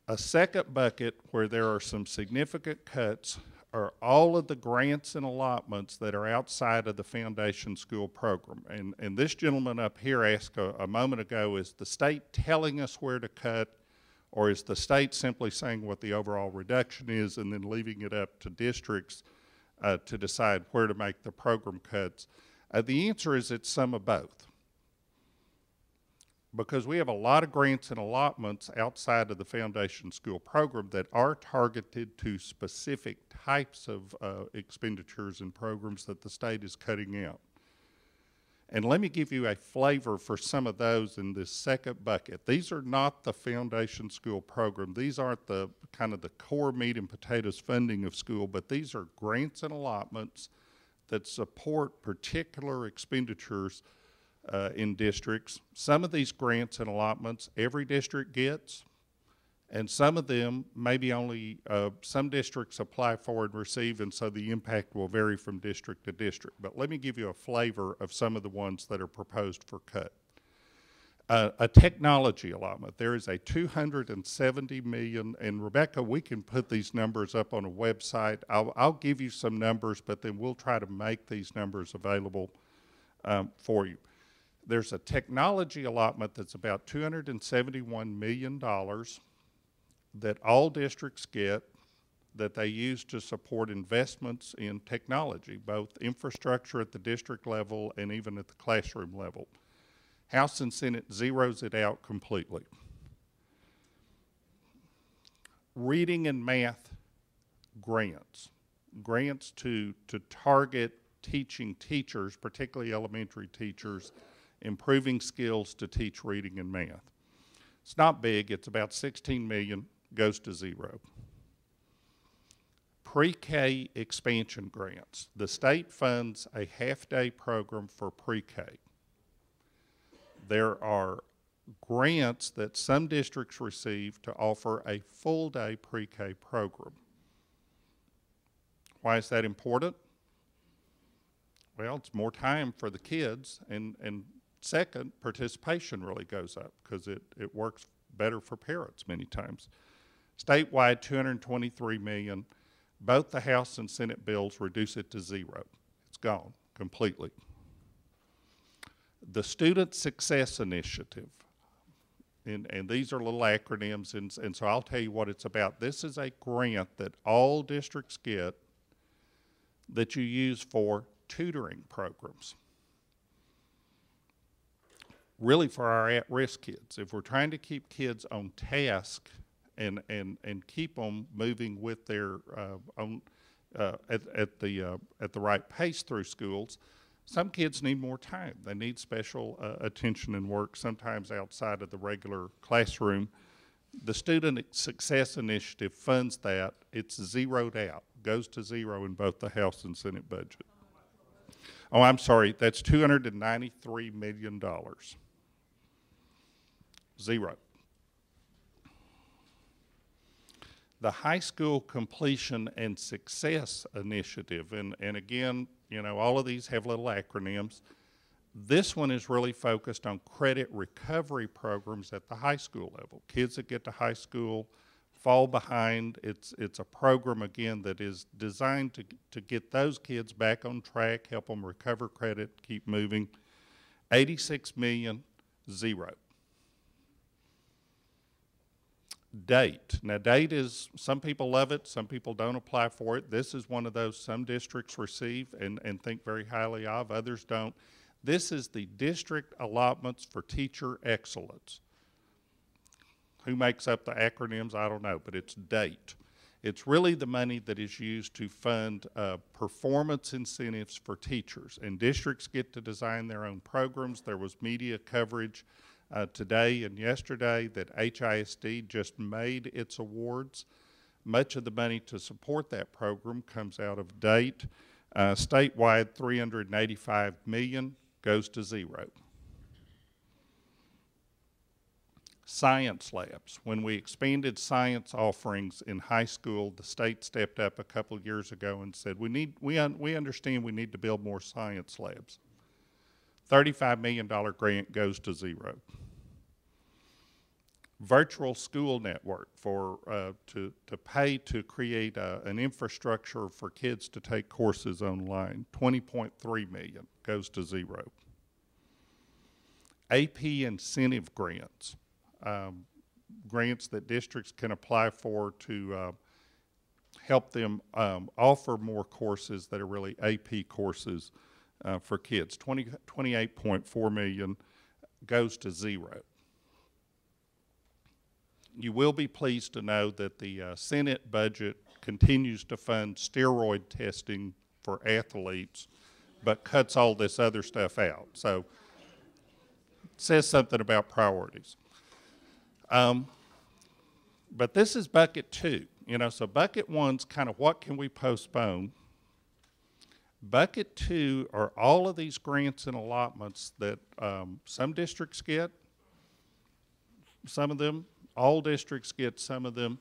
A second bucket where there are some significant cuts are all of the grants and allotments that are outside of the foundation school program. And this gentleman up here asked a moment ago, is the state telling us where to cut, or is the state simply saying what the overall reduction is and then leaving it up to districts to decide where to make the program cuts? The answer is it's some of both. Because we have a lot of grants and allotments outside of the foundation school program that are targeted to specific types of expenditures and programs that the state is cutting out. And let me give you a flavor for some of those in this second bucket. These are not the foundation school program. These aren't the kind of the core meat and potatoes funding of school, but these are grants and allotments that support particular expenditures in districts. Some of these grants and allotments every district gets, and some of them maybe only some districts apply for and receive, and so the impact will vary from district to district. But let me give you a flavor of some of the ones that are proposed for cut. A technology allotment. There is a $270 million, and Rebecca, we can put these numbers up on a website. I'll give you some numbers, but then we'll try to make these numbers available for you. There's a technology allotment that's about $271 million that all districts get that they use to support investments in technology, both infrastructure at the district level and even at the classroom level. House and Senate zeroes it out completely. Reading and math grants. Grants to target teaching teachers, particularly elementary teachers, improving skills to teach reading and math. It's not big, it's about 16 million, goes to zero. Pre-K expansion grants. The state funds a half-day program for pre-K. There are grants that some districts receive to offer a full-day pre-K program. Why is that important? Well, it's more time for the kids, and second, participation really goes up because it works better for parents many times. Statewide, $223 million. Both the House and Senate bills reduce it to zero. It's gone completely. The Student Success Initiative, and these are little acronyms, and so I'll tell you what it's about. This is a grant that all districts get that you use for tutoring programs. Really for our at-risk kids. If we're trying to keep kids on task and keep them moving with their at the right pace through schools, some kids need more time. They need special attention and work, sometimes outside of the regular classroom. The Student Success Initiative funds that. It's zeroed out, goes to zero in both the House and Senate budget. Oh, I'm sorry, that's $293 million. Zero. The High School Completion and Success Initiative, and again, you know, all of these have little acronyms. This one is really focused on credit recovery programs at the high school level. Kids that get to high school fall behind. It's a program, again, that is designed to get those kids back on track, help them recover credit, keep moving. 86 million, zero. DATE. Now, DATE is, some people love it, some people don't apply for it. This is one of those some districts receive and think very highly of, others don't. This is the District Allotments for Teacher Excellence. Who makes up the acronyms? I don't know, but it's DATE. It's really the money that is used to fund performance incentives for teachers, and districts get to design their own programs. There was media coverage today and yesterday that HISD just made its awards. Much of the money to support that program comes out of DATE. Statewide, $385 million goes to zero. Science labs. When we expanded science offerings in high school, the state stepped up a couple of years ago and said, we understand we need to build more science labs. $35 million grant goes to zero. Virtual school network for to pay to create an infrastructure for kids to take courses online. $20.3 million goes to zero. AP incentive grants, grants that districts can apply for to help them offer more courses that are really AP courses for kids. $28.4 million goes to zero. You will be pleased to know that the Senate budget continues to fund steroid testing for athletes, but cuts all this other stuff out. So it says something about priorities. But this is bucket two. You know, so bucket one's kind of what can we postpone. Bucket two are all of these grants and allotments that some districts get, some of them, all districts get some of them.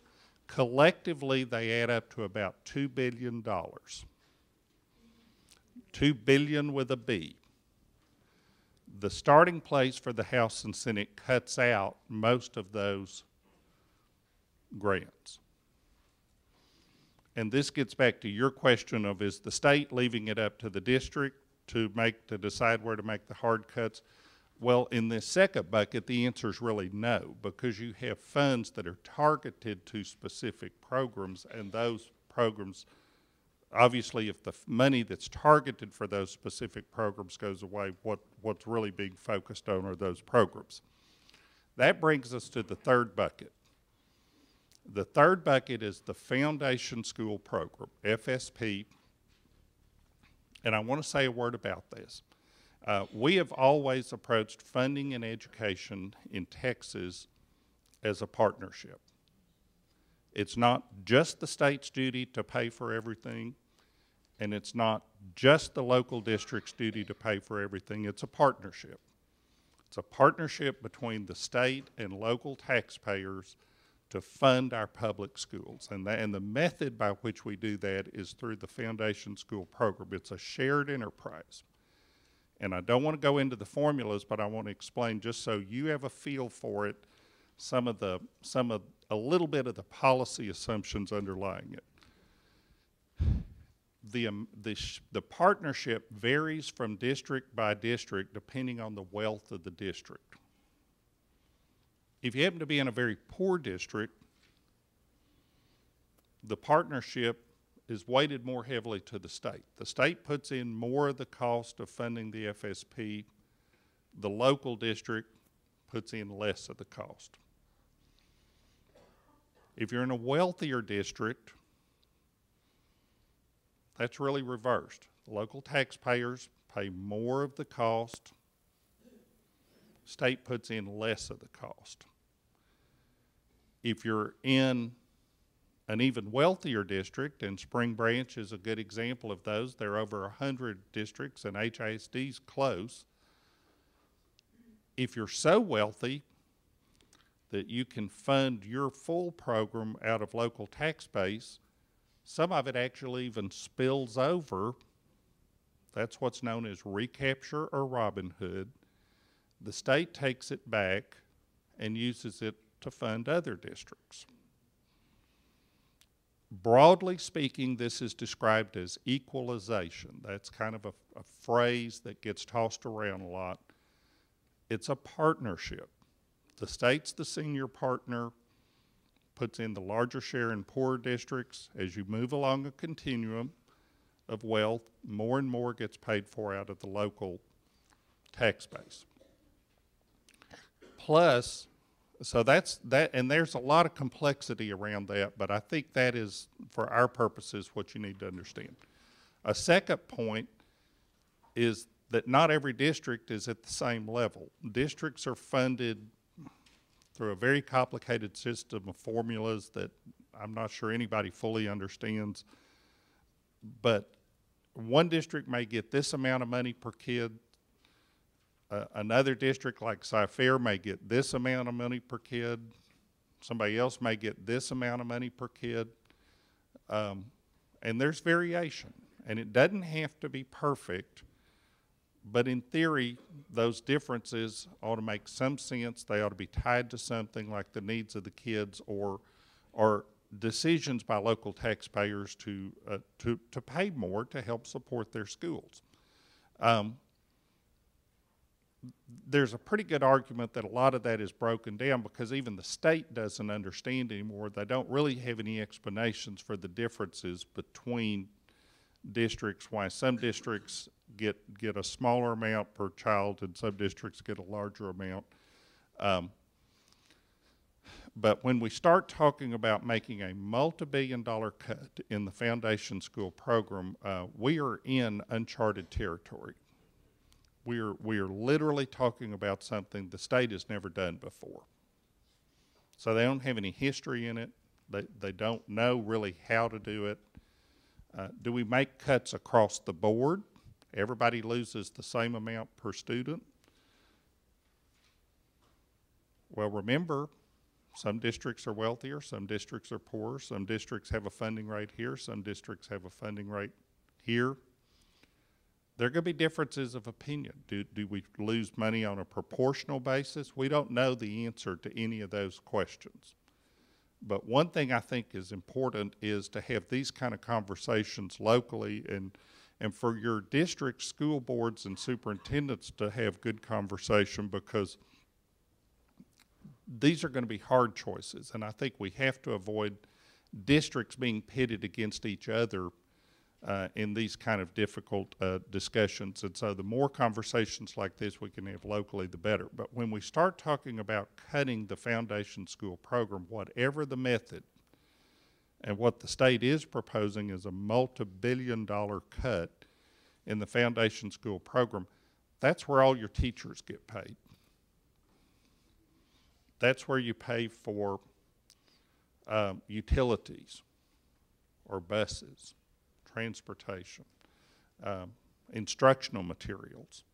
Collectively, they add up to about $2 billion. $2 billion with a B. The starting place for the House and Senate cuts out most of those grants. And this gets back to your question of, is the state leaving it up to the district to decide where to make the hard cuts? Well, in this second bucket, the answer is really no, because you have funds that are targeted to specific programs, and those programs, obviously, if the money that's targeted for those specific programs goes away, what's really being focused on are those programs. That brings us to the third bucket. The third bucket is the Foundation School Program, FSP, and I want to say a word about this. We have always approached funding and education in Texas as a partnership. It's not just the state's duty to pay for everything, and it's not just the local district's duty to pay for everything. It's a partnership. It's a partnership between the state and local taxpayers to fund our public schools. And the method by which we do that is through the Foundation School Program. It's a shared enterprise. And I don't want to go into the formulas, but I want to explain, just so you have a feel for it, a little bit of the policy assumptions underlying it. The partnership varies from district by district depending on the wealth of the district. If you happen to be in a very poor district, the partnership is weighted more heavily to the state. The state puts in more of the cost of funding the FSP. The local district puts in less of the cost. If you're in a wealthier district, that's really reversed. The local taxpayers pay more of the cost. State puts in less of the cost. If you're in an even wealthier district, and Spring Branch is a good example of those, there are over 100 districts and HISD's close. If you're so wealthy that you can fund your full program out of local tax base, some of it actually even spills over. That's what's known as recapture or Robin Hood. The state takes it back and uses it to fund other districts. Broadly speaking, this is described as equalization. That's kind of a phrase that gets tossed around a lot. It's a partnership. The state's the senior partner, puts in the larger share in poorer districts. As you move along a continuum of wealth, more and more gets paid for out of the local tax base. Plus, so that's that, and there's a lot of complexity around that, but I think that is, for our purposes, what you need to understand. A second point is that not every district is at the same level. Districts are funded through a very complicated system of formulas that I'm not sure anybody fully understands, but one district may get this amount of money per kid. Another district like Cy-Fair may get this amount of money per kid. Somebody else may get this amount of money per kid. And there's variation. And it doesn't have to be perfect, but in theory, those differences ought to make some sense. They ought to be tied to something like the needs of the kids or decisions by local taxpayers to pay more to help support their schools. There's a pretty good argument that a lot of that is broken down because even the state doesn't understand anymore. They don't really have any explanations for the differences between districts, why some districts get a smaller amount per child and some districts get a larger amount. But when we start talking about making a multi-billion-dollar cut in the Foundation School Program, we are in uncharted territory. We are literally talking about something the state has never done before. So they don't have any history in it. They don't know really how to do it. Do we make cuts across the board? Everybody loses the same amount per student? Well, remember, some districts are wealthier, some districts are poorer, some districts have a funding rate here, some districts have a funding rate here. There are going to be differences of opinion. Do we lose money on a proportional basis? We don't know the answer to any of those questions. But one thing I think is important is to have these kind of conversations locally and for your district school boards and superintendents to have good conversation, because these are going to be hard choices, and I think we have to avoid districts being pitted against each other in these kind of difficult discussions. And so the more conversations like this we can have locally, the better. But when we start talking about cutting the foundation school program, whatever the method, and what the state is proposing is a multi-billion-dollar cut in the foundation school program, that's where all your teachers get paid. That's where you pay for utilities or buses, transportation, instructional materials.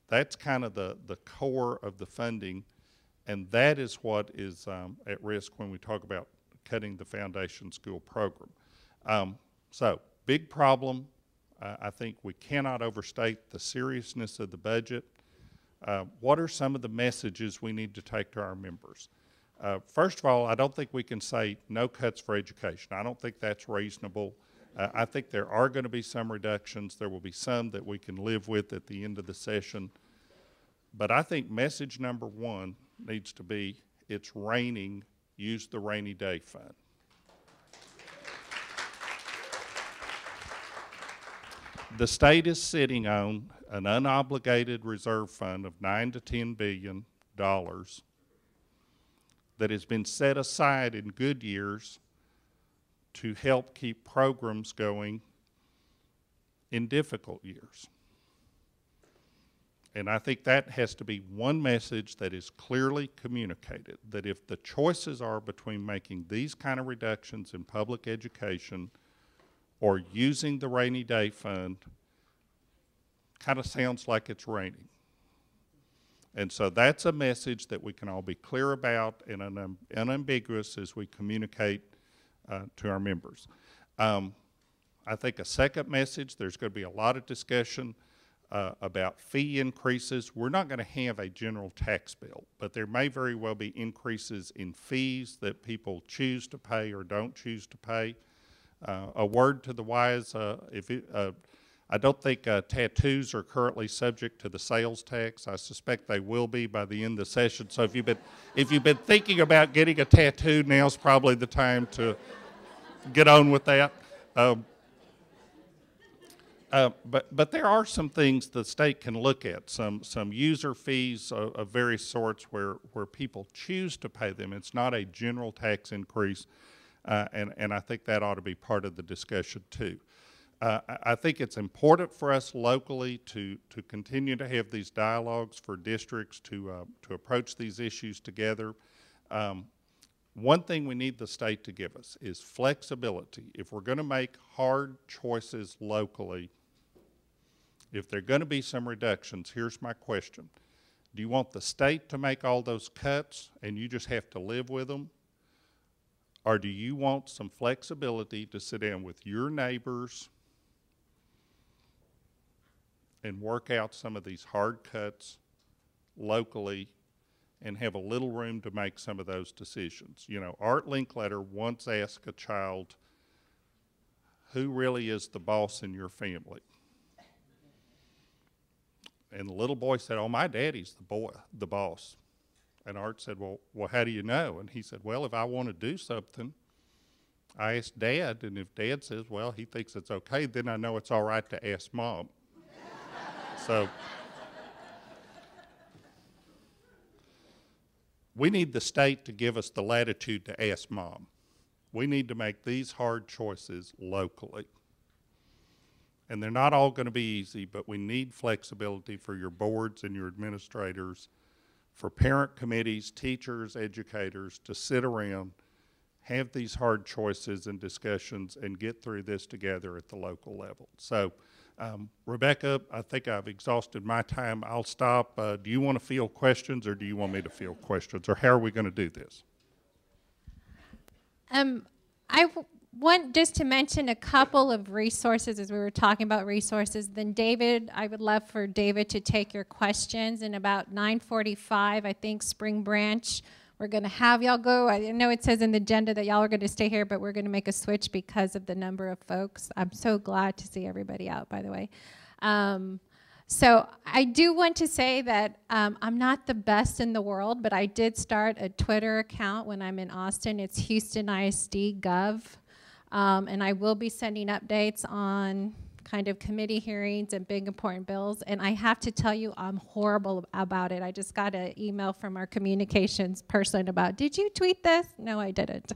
That's kind of the core of the funding, and that is what is at risk when we talk about cutting the foundation school program. So, big problem. I think we cannot overstate the seriousness of the budget. What are some of the messages we need to take to our members? First of all, I don't think we can say no cuts for education. I don't think that's reasonable. I think there are going to be some reductions. There will be some that we can live with at the end of the session. But I think message number one needs to be, it's raining, use the rainy day fund. The state is sitting on an unobligated reserve fund of $9 to $10 billion that has been set aside in good years to help keep programs going in difficult years. And I think that has to be one message that is clearly communicated, that if the choices are between making these kind of reductions in public education or using the rainy day fund, kind of sounds like it's raining. And so that's a message that we can all be clear about and unambiguous as we communicate to our members. I think a second message, there's going to be a lot of discussion about fee increases. We're not going to have a general tax bill, but there may very well be increases in fees that people choose to pay or don't choose to pay. A word to the wise, I don't think tattoos are currently subject to the sales tax. I suspect they will be by the end of the session. So if you've been thinking about getting a tattoo, now's probably the time to get on with that. But there are some things the state can look at, some user fees of various sorts where people choose to pay them. It's not a general tax increase, and I think that ought to be part of the discussion too. I think it's important for us locally to continue to have these dialogues for districts to approach these issues together. One thing we need the state to give us is flexibility. If we're going to make hard choices locally, if there are going to be some reductions, here's my question. Do you want the state to make all those cuts and you just have to live with them? Or do you want some flexibility to sit down with your neighbors and work out some of these hard cuts locally and have a little room to make some of those decisions? You know, Art Linkletter once asked a child, who really is the boss in your family? And the little boy said, oh, my daddy's the boss. And Art said, well, how do you know? And he said, well, if I want to do something, I ask Dad, and if Dad says, well, he thinks it's okay, then I know it's all right to ask Mom. So we need the state to give us the latitude to ask Mom. We need to make these hard choices locally. And they're not all going to be easy, but we need flexibility for your boards and your administrators, for parent committees, teachers, educators to sit around, have these hard choices and discussions, and get through this together at the local level. So, Rebecca, I think I've exhausted my time. I'll stop. Do you want to field questions, or do you want me to field questions, or how are we going to do this? I want just to mention a couple of resources as we were talking about resources. Then David, I would love for David to take your questions. And about 9:45, I think Spring Branch We're going to have y'all go. I know it says in the agenda that y'all are going to stay here, but we're going to make a switch because of the number of folks. I'm so glad to see everybody out, by the way. So I do want to say that I'm not the best in the world, but I did start a Twitter account when I'm in Austin. It's Houston ISD Gov, and I will be sending updates on kind of committee hearings and big important bills. And I have to tell you, I'm horrible about it. I just got an email from our communications person about, did you tweet this? No, I didn't.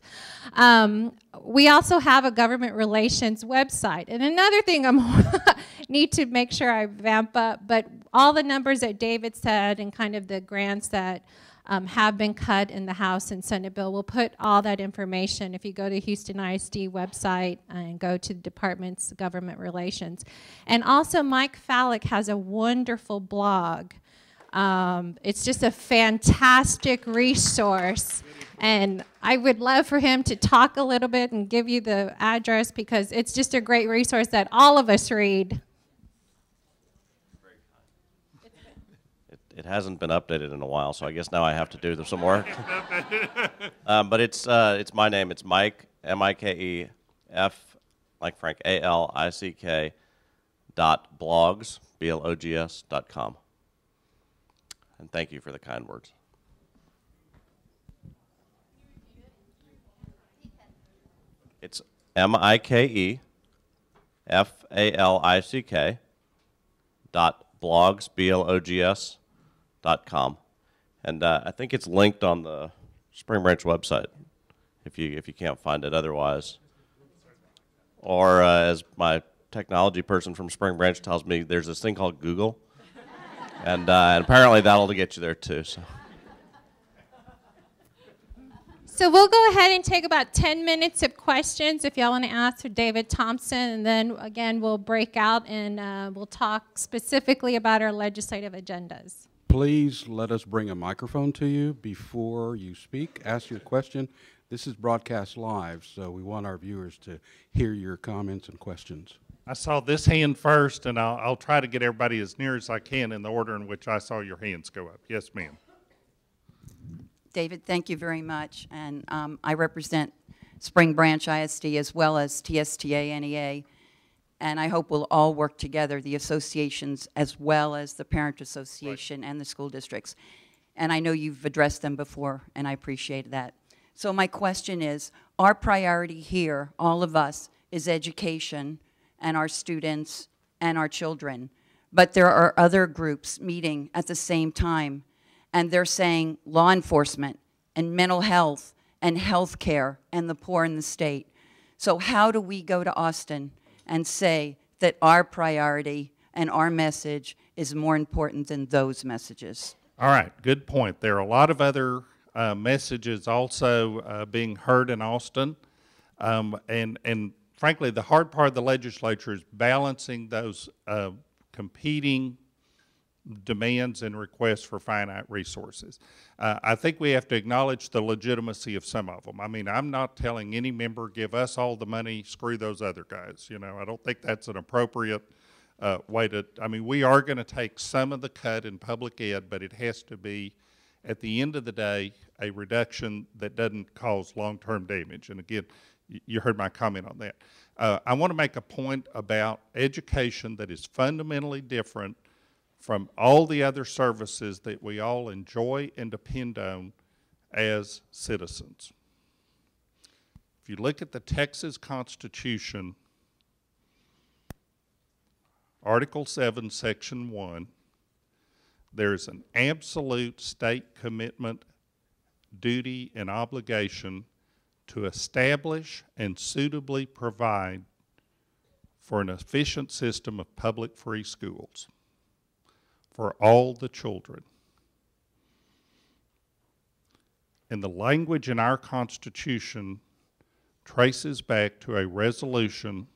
We also have a government relations website. And another thing I need to make sure I vamp up, but all the numbers that David said and kind of the grants that have been cut in the House and Senate bill. We'll put all that information if you go to Houston ISD website and go to the department's government relations. And also Mike Fallick has a wonderful blog. It's just a fantastic resource. And I would love for him to talk a little bit and give you the address because it's just a great resource that all of us read. It hasn't been updated in a while, so I guess now I have to do some work. But it's my name. It's Mike, M-I-K-E-F, like Frank, A-L-I-C-K, .blogs, B-L-O-G-S.com. And thank you for the kind words. It's M-I-K-E-F-A-L-I-C-K, .blogs, B-L-O-G-S, .com, and I think it's linked on the Spring Branch website if you can't find it otherwise. Or as my technology person from Spring Branch tells me, there's this thing called Google, and apparently that'll get you there too. So we'll go ahead and take about 10 minutes of questions if y'all want to ask for David Thompson, and then again we'll break out and we'll talk specifically about our legislative agendas. Please let us bring a microphone to you before you speak. Ask your question. This is broadcast live, so we want our viewers to hear your comments and questions. I saw this hand first, and I'll try to get everybody as near as I can in the order in which I saw your hands go up. Yes, ma'am. David, thank you very much. And I represent Spring Branch ISD as well as TSTA NEA. And I hope we'll all work together, the associations as well as the parent association and the school districts. And I know you've addressed them before, and I appreciate that. So my question is, our priority here, all of us, is education and our students and our children. But there are other groups meeting at the same time, and they're saying law enforcement and mental health and health care and the poor in the state. So how do we go to Austin and say that our priority and our message is more important than those messages? All right, good point. There are a lot of other messages also being heard in Austin. And frankly, the hard part of the legislature is balancing those competing demands and requests for finite resources. I think we have to acknowledge the legitimacy of some of them. I mean, I'm not telling any member, give us all the money, screw those other guys. You know, I don't think that's an appropriate way to, I mean, we are going to take some of the cut in public ed, but it has to be, at the end of the day, a reduction that doesn't cause long-term damage. And again, you heard my comment on that. I want to make a point about education that is fundamentally different from all the other services that we all enjoy and depend on as citizens. If you look at the Texas Constitution, Article 7, Section 1, there's an absolute state commitment, duty, and obligation to establish and suitably provide for an efficient system of public free schools for all the children. And the language in our Constitution traces back to a resolution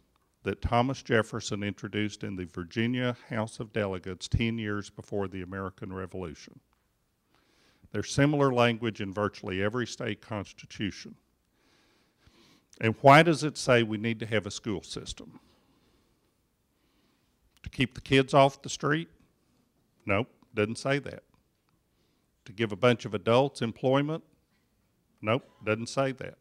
that Thomas Jefferson introduced in the Virginia House of Delegates 10 years before the American Revolution. There's similar language in virtually every state constitution. And why does it say we need to have a school system? To keep the kids off the street? Nope, doesn't say that. To give a bunch of adults employment? Nope, doesn't say that.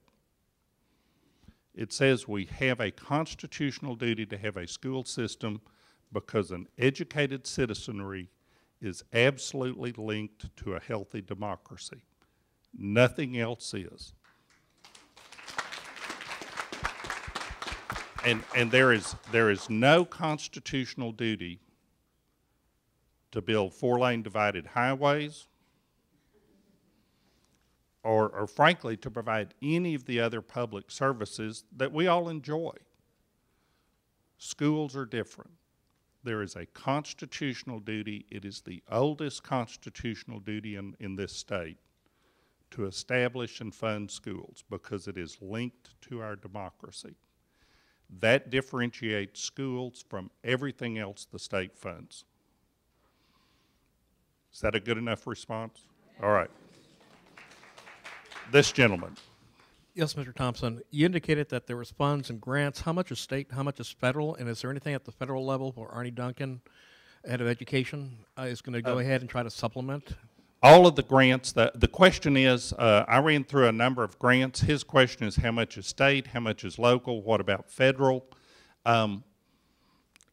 It says we have a constitutional duty to have a school system because an educated citizenry is absolutely linked to a healthy democracy. Nothing else is. And there is no constitutional duty to build 4-lane divided highways or frankly to provide any of the other public services that we all enjoy. Schools are different. There is a constitutional duty. It is the oldest constitutional duty in this state to establish and fund schools because it is linked to our democracy. That differentiates schools from everything else the state funds. Is that a good enough response? All right. This gentleman. Yes, Mr. Thompson. You indicated that there was funds and grants. How much is state, how much is federal? And is there anything at the federal level where Arnie Duncan, head of education, is going to go ahead and try to supplement? All of the grants, the question is, I ran through a number of grants. His question is how much is state, how much is local, what about federal?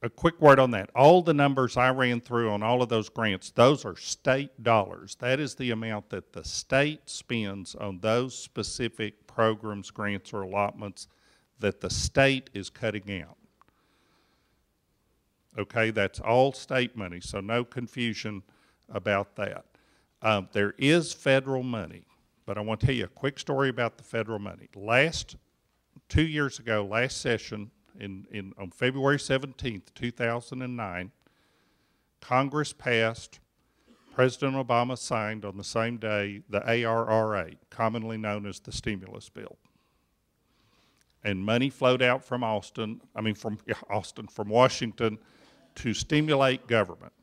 A quick word on that. All the numbers I ran through on all of those grants, those are state dollars. That is the amount that the state spends on those specific programs, grants, or allotments that the state is cutting out. Okay, that's all state money, so no confusion about that. There is federal money, but I want to tell you a quick story about the federal money. 2 years ago, last session, on February 17th, 2009, Congress passed, President Obama signed on the same day, the ARRA, commonly known as the stimulus bill. And money flowed out from Washington to stimulate government.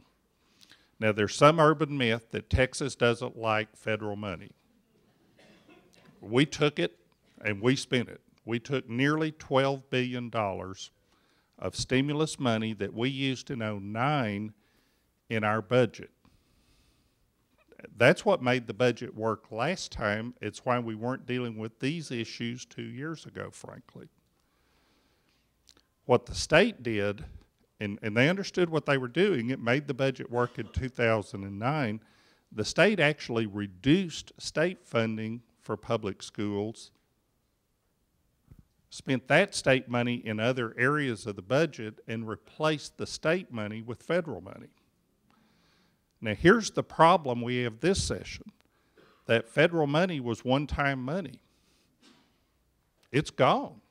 Now, there's some urban myth that Texas doesn't like federal money. We took it and we spent it. We took nearly $12 billion of stimulus money that we used in 2009 in our budget. That's what made the budget work last time. It's why we weren't dealing with these issues 2 years ago, frankly. What the state did, and they understood what they were doing, it made the budget work in 2009. The state actually reduced state funding for public schools, spent that state money in other areas of the budget, and replaced the state money with federal money. Now, here's the problem we have this session. That federal money was one-time money. It's gone.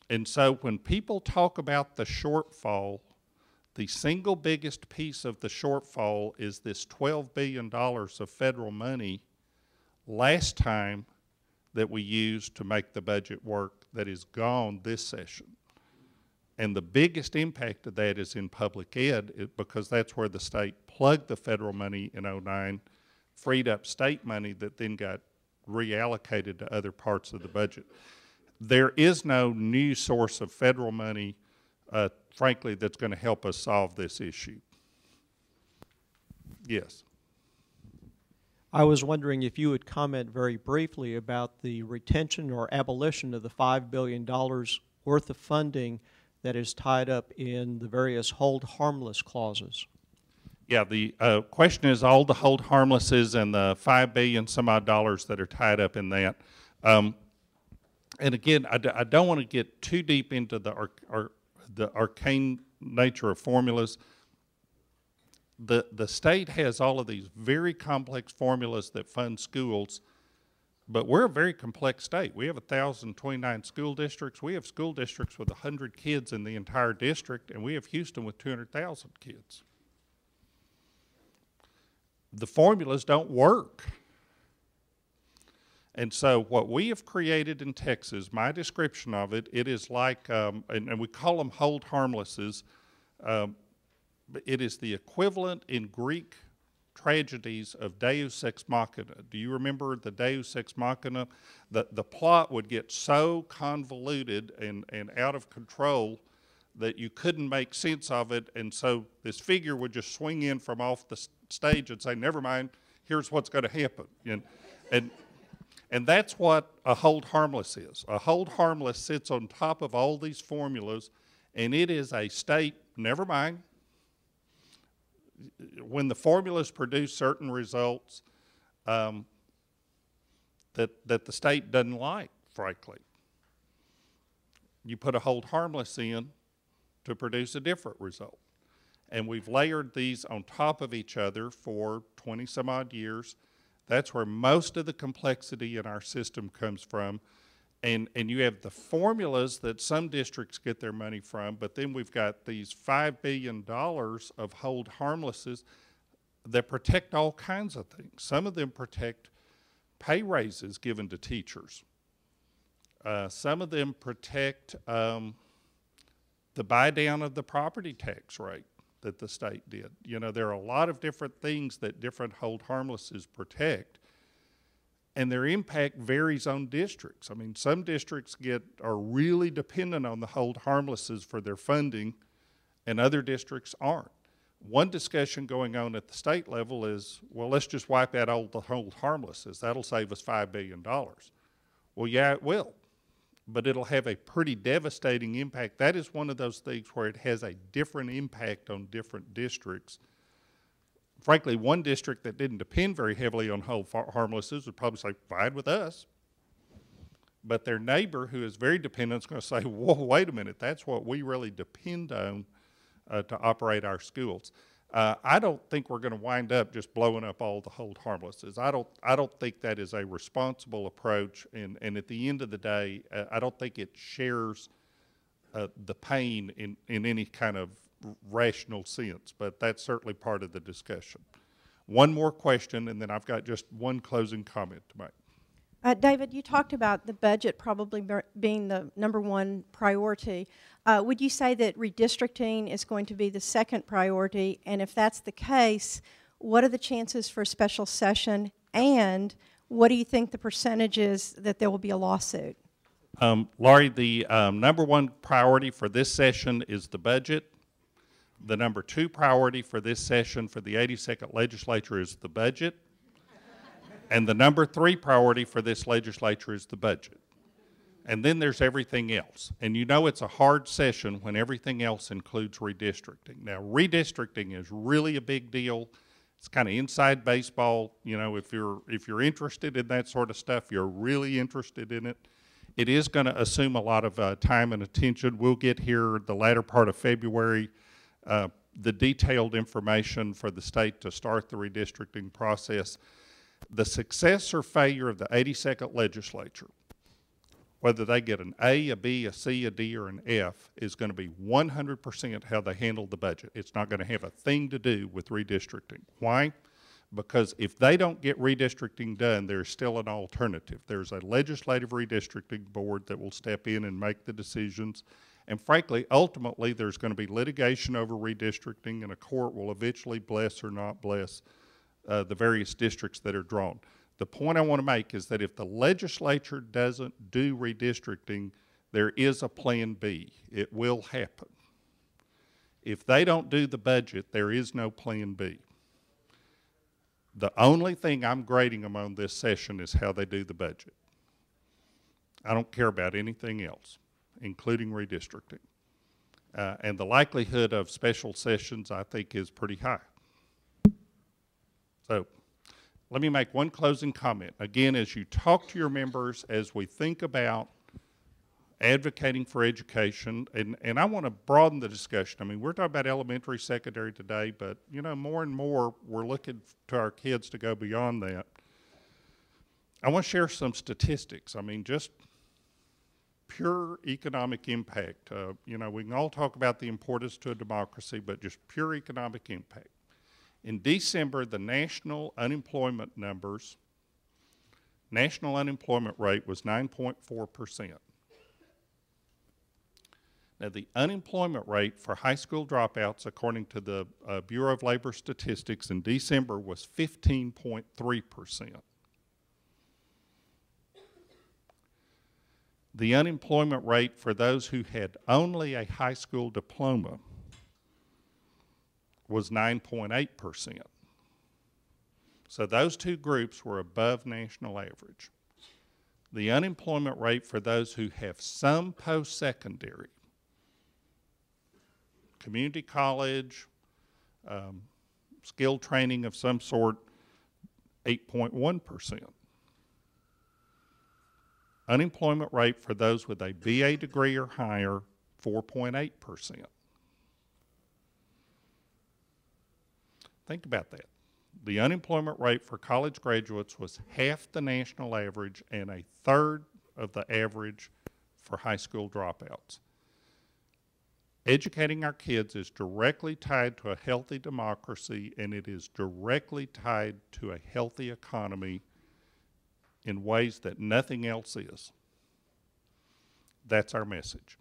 And so when people talk about the shortfall, the single biggest piece of the shortfall is this $12 billion of federal money last time that we used to make the budget work that is gone this session. And the biggest impact of that is in public ed because that's where the state plugged the federal money in 2009, freed up state money that then got reallocated to other parts of the budget. There is no new source of federal money, frankly, that's going to help us solve this issue. Yes. I was wondering if you would comment very briefly about the retention or abolition of the $5 billion worth of funding that is tied up in the various hold harmless clauses. Yeah, the question is all the hold harmlesses and the $5 billion some odd dollars that are tied up in that. And again, I don't want to get too deep into the arcane nature of formulas. The state has all of these very complex formulas that fund schools, but we're a very complex state. We have 1,029 school districts. We have school districts with 100 kids in the entire district, and we have Houston with 200,000 kids. The formulas don't work. And so what we have created in Texas, my description of it, it is like, and we call them hold harmlesses, it is the equivalent in Greek tragedies of Deus Ex Machina. Do you remember the Deus Ex Machina? The plot would get so convoluted and out of control that you couldn't make sense of it, and so this figure would just swing in from off the stage and say, never mind, here's what's going to happen. And that's what a hold harmless is. A hold harmless sits on top of all these formulas, and it is a state, never mind, when the formulas produce certain results that the state doesn't like, frankly, you put a hold harmless in to produce a different result. And we've layered these on top of each other for 20 some odd years. That's where most of the complexity in our system comes from. And you have the formulas that some districts get their money from, but then we've got these $5 billion of hold harmlesses that protect all kinds of things. Some of them protect pay raises given to teachers. Some of them protect the buy down of the property tax rate that the state did. You know, there are a lot of different things that different hold harmlesses protect, and their impact varies on districts. I mean, some districts are really dependent on the hold harmlesses for their funding, and other districts aren't. One discussion going on at the state level is, well, let's just wipe out all the hold harmlesses. That'll save us $5 billion. Well, yeah, it will, but it'll have a pretty devastating impact. That is one of those things where it has a different impact on different districts. Frankly, one district that didn't depend very heavily on hold harmlesses would probably say, fine with us. But their neighbor, who is very dependent, is going to say, whoa, wait a minute, that's what we really depend on to operate our schools. I don't think we're going to wind up just blowing up all the hold harmlesses. I don't think that is a responsible approach, and at the end of the day, I don't think it shares the pain in any kind of rational sense, but that's certainly part of the discussion. One more question, and then I've got just one closing comment to make. David, you talked about the budget probably being the #1 priority. Would you say that redistricting is going to be the second priority? And if that's the case, what are the chances for a special session? And what do you think the percentage is that there will be a lawsuit? Laurie, the #1 priority for this session is the budget. The #2 priority for this session for the 82nd legislature is the budget. And the #3 priority for this legislature is the budget. And then there's everything else. And you know it's a hard session when everything else includes redistricting. Now, redistricting is really a big deal. It's kind of inside baseball. You know, if you're interested in that sort of stuff, you're really interested in it. It is going to assume a lot of time and attention. We'll get here the latter part of February, the detailed information for the state to start the redistricting process. The success or failure of the 82nd legislature, whether they get an A, a B, a C, a D, or an F, is going to be 100% how they handle the budget. It's not going to have a thing to do with redistricting. Why? Because if they don't get redistricting done, there's still an alternative. There's a legislative redistricting board that will step in and make the decisions. And frankly, ultimately, there's going to be litigation over redistricting, and a court will eventually bless or not bless the various districts that are drawn. The point I want to make is that if the legislature doesn't do redistricting, there is a plan B. It will happen. If they don't do the budget, there is no plan B. The only thing I'm grading them on this session is how they do the budget. I don't care about anything else, including redistricting. And the likelihood of special sessions, I think, is pretty high. So let me make one closing comment. Again, as you talk to your members, as we think about advocating for education, and I want to broaden the discussion. I mean, we're talking about elementary, secondary today, but, you know, more and more we're looking to our kids to go beyond that. I want to share some statistics. I mean, just pure economic impact. You know, we can all talk about the importance to a democracy, but just pure economic impact. In December, the national unemployment numbers, national unemployment rate was 9.4%. Now, the unemployment rate for high school dropouts, according to the Bureau of Labor Statistics, in December was 15.3%. The unemployment rate for those who had only a high school diploma was 9.8%. So those two groups were above national average. The unemployment rate for those who have some post-secondary, community college, skill training of some sort, 8.1%. Unemployment rate for those with a BA degree or higher, 4.8%. Think about that. The unemployment rate for college graduates was half the national average and a third of the average for high school dropouts. Educating our kids is directly tied to a healthy democracy, and it is directly tied to a healthy economy in ways that nothing else is. That's our message.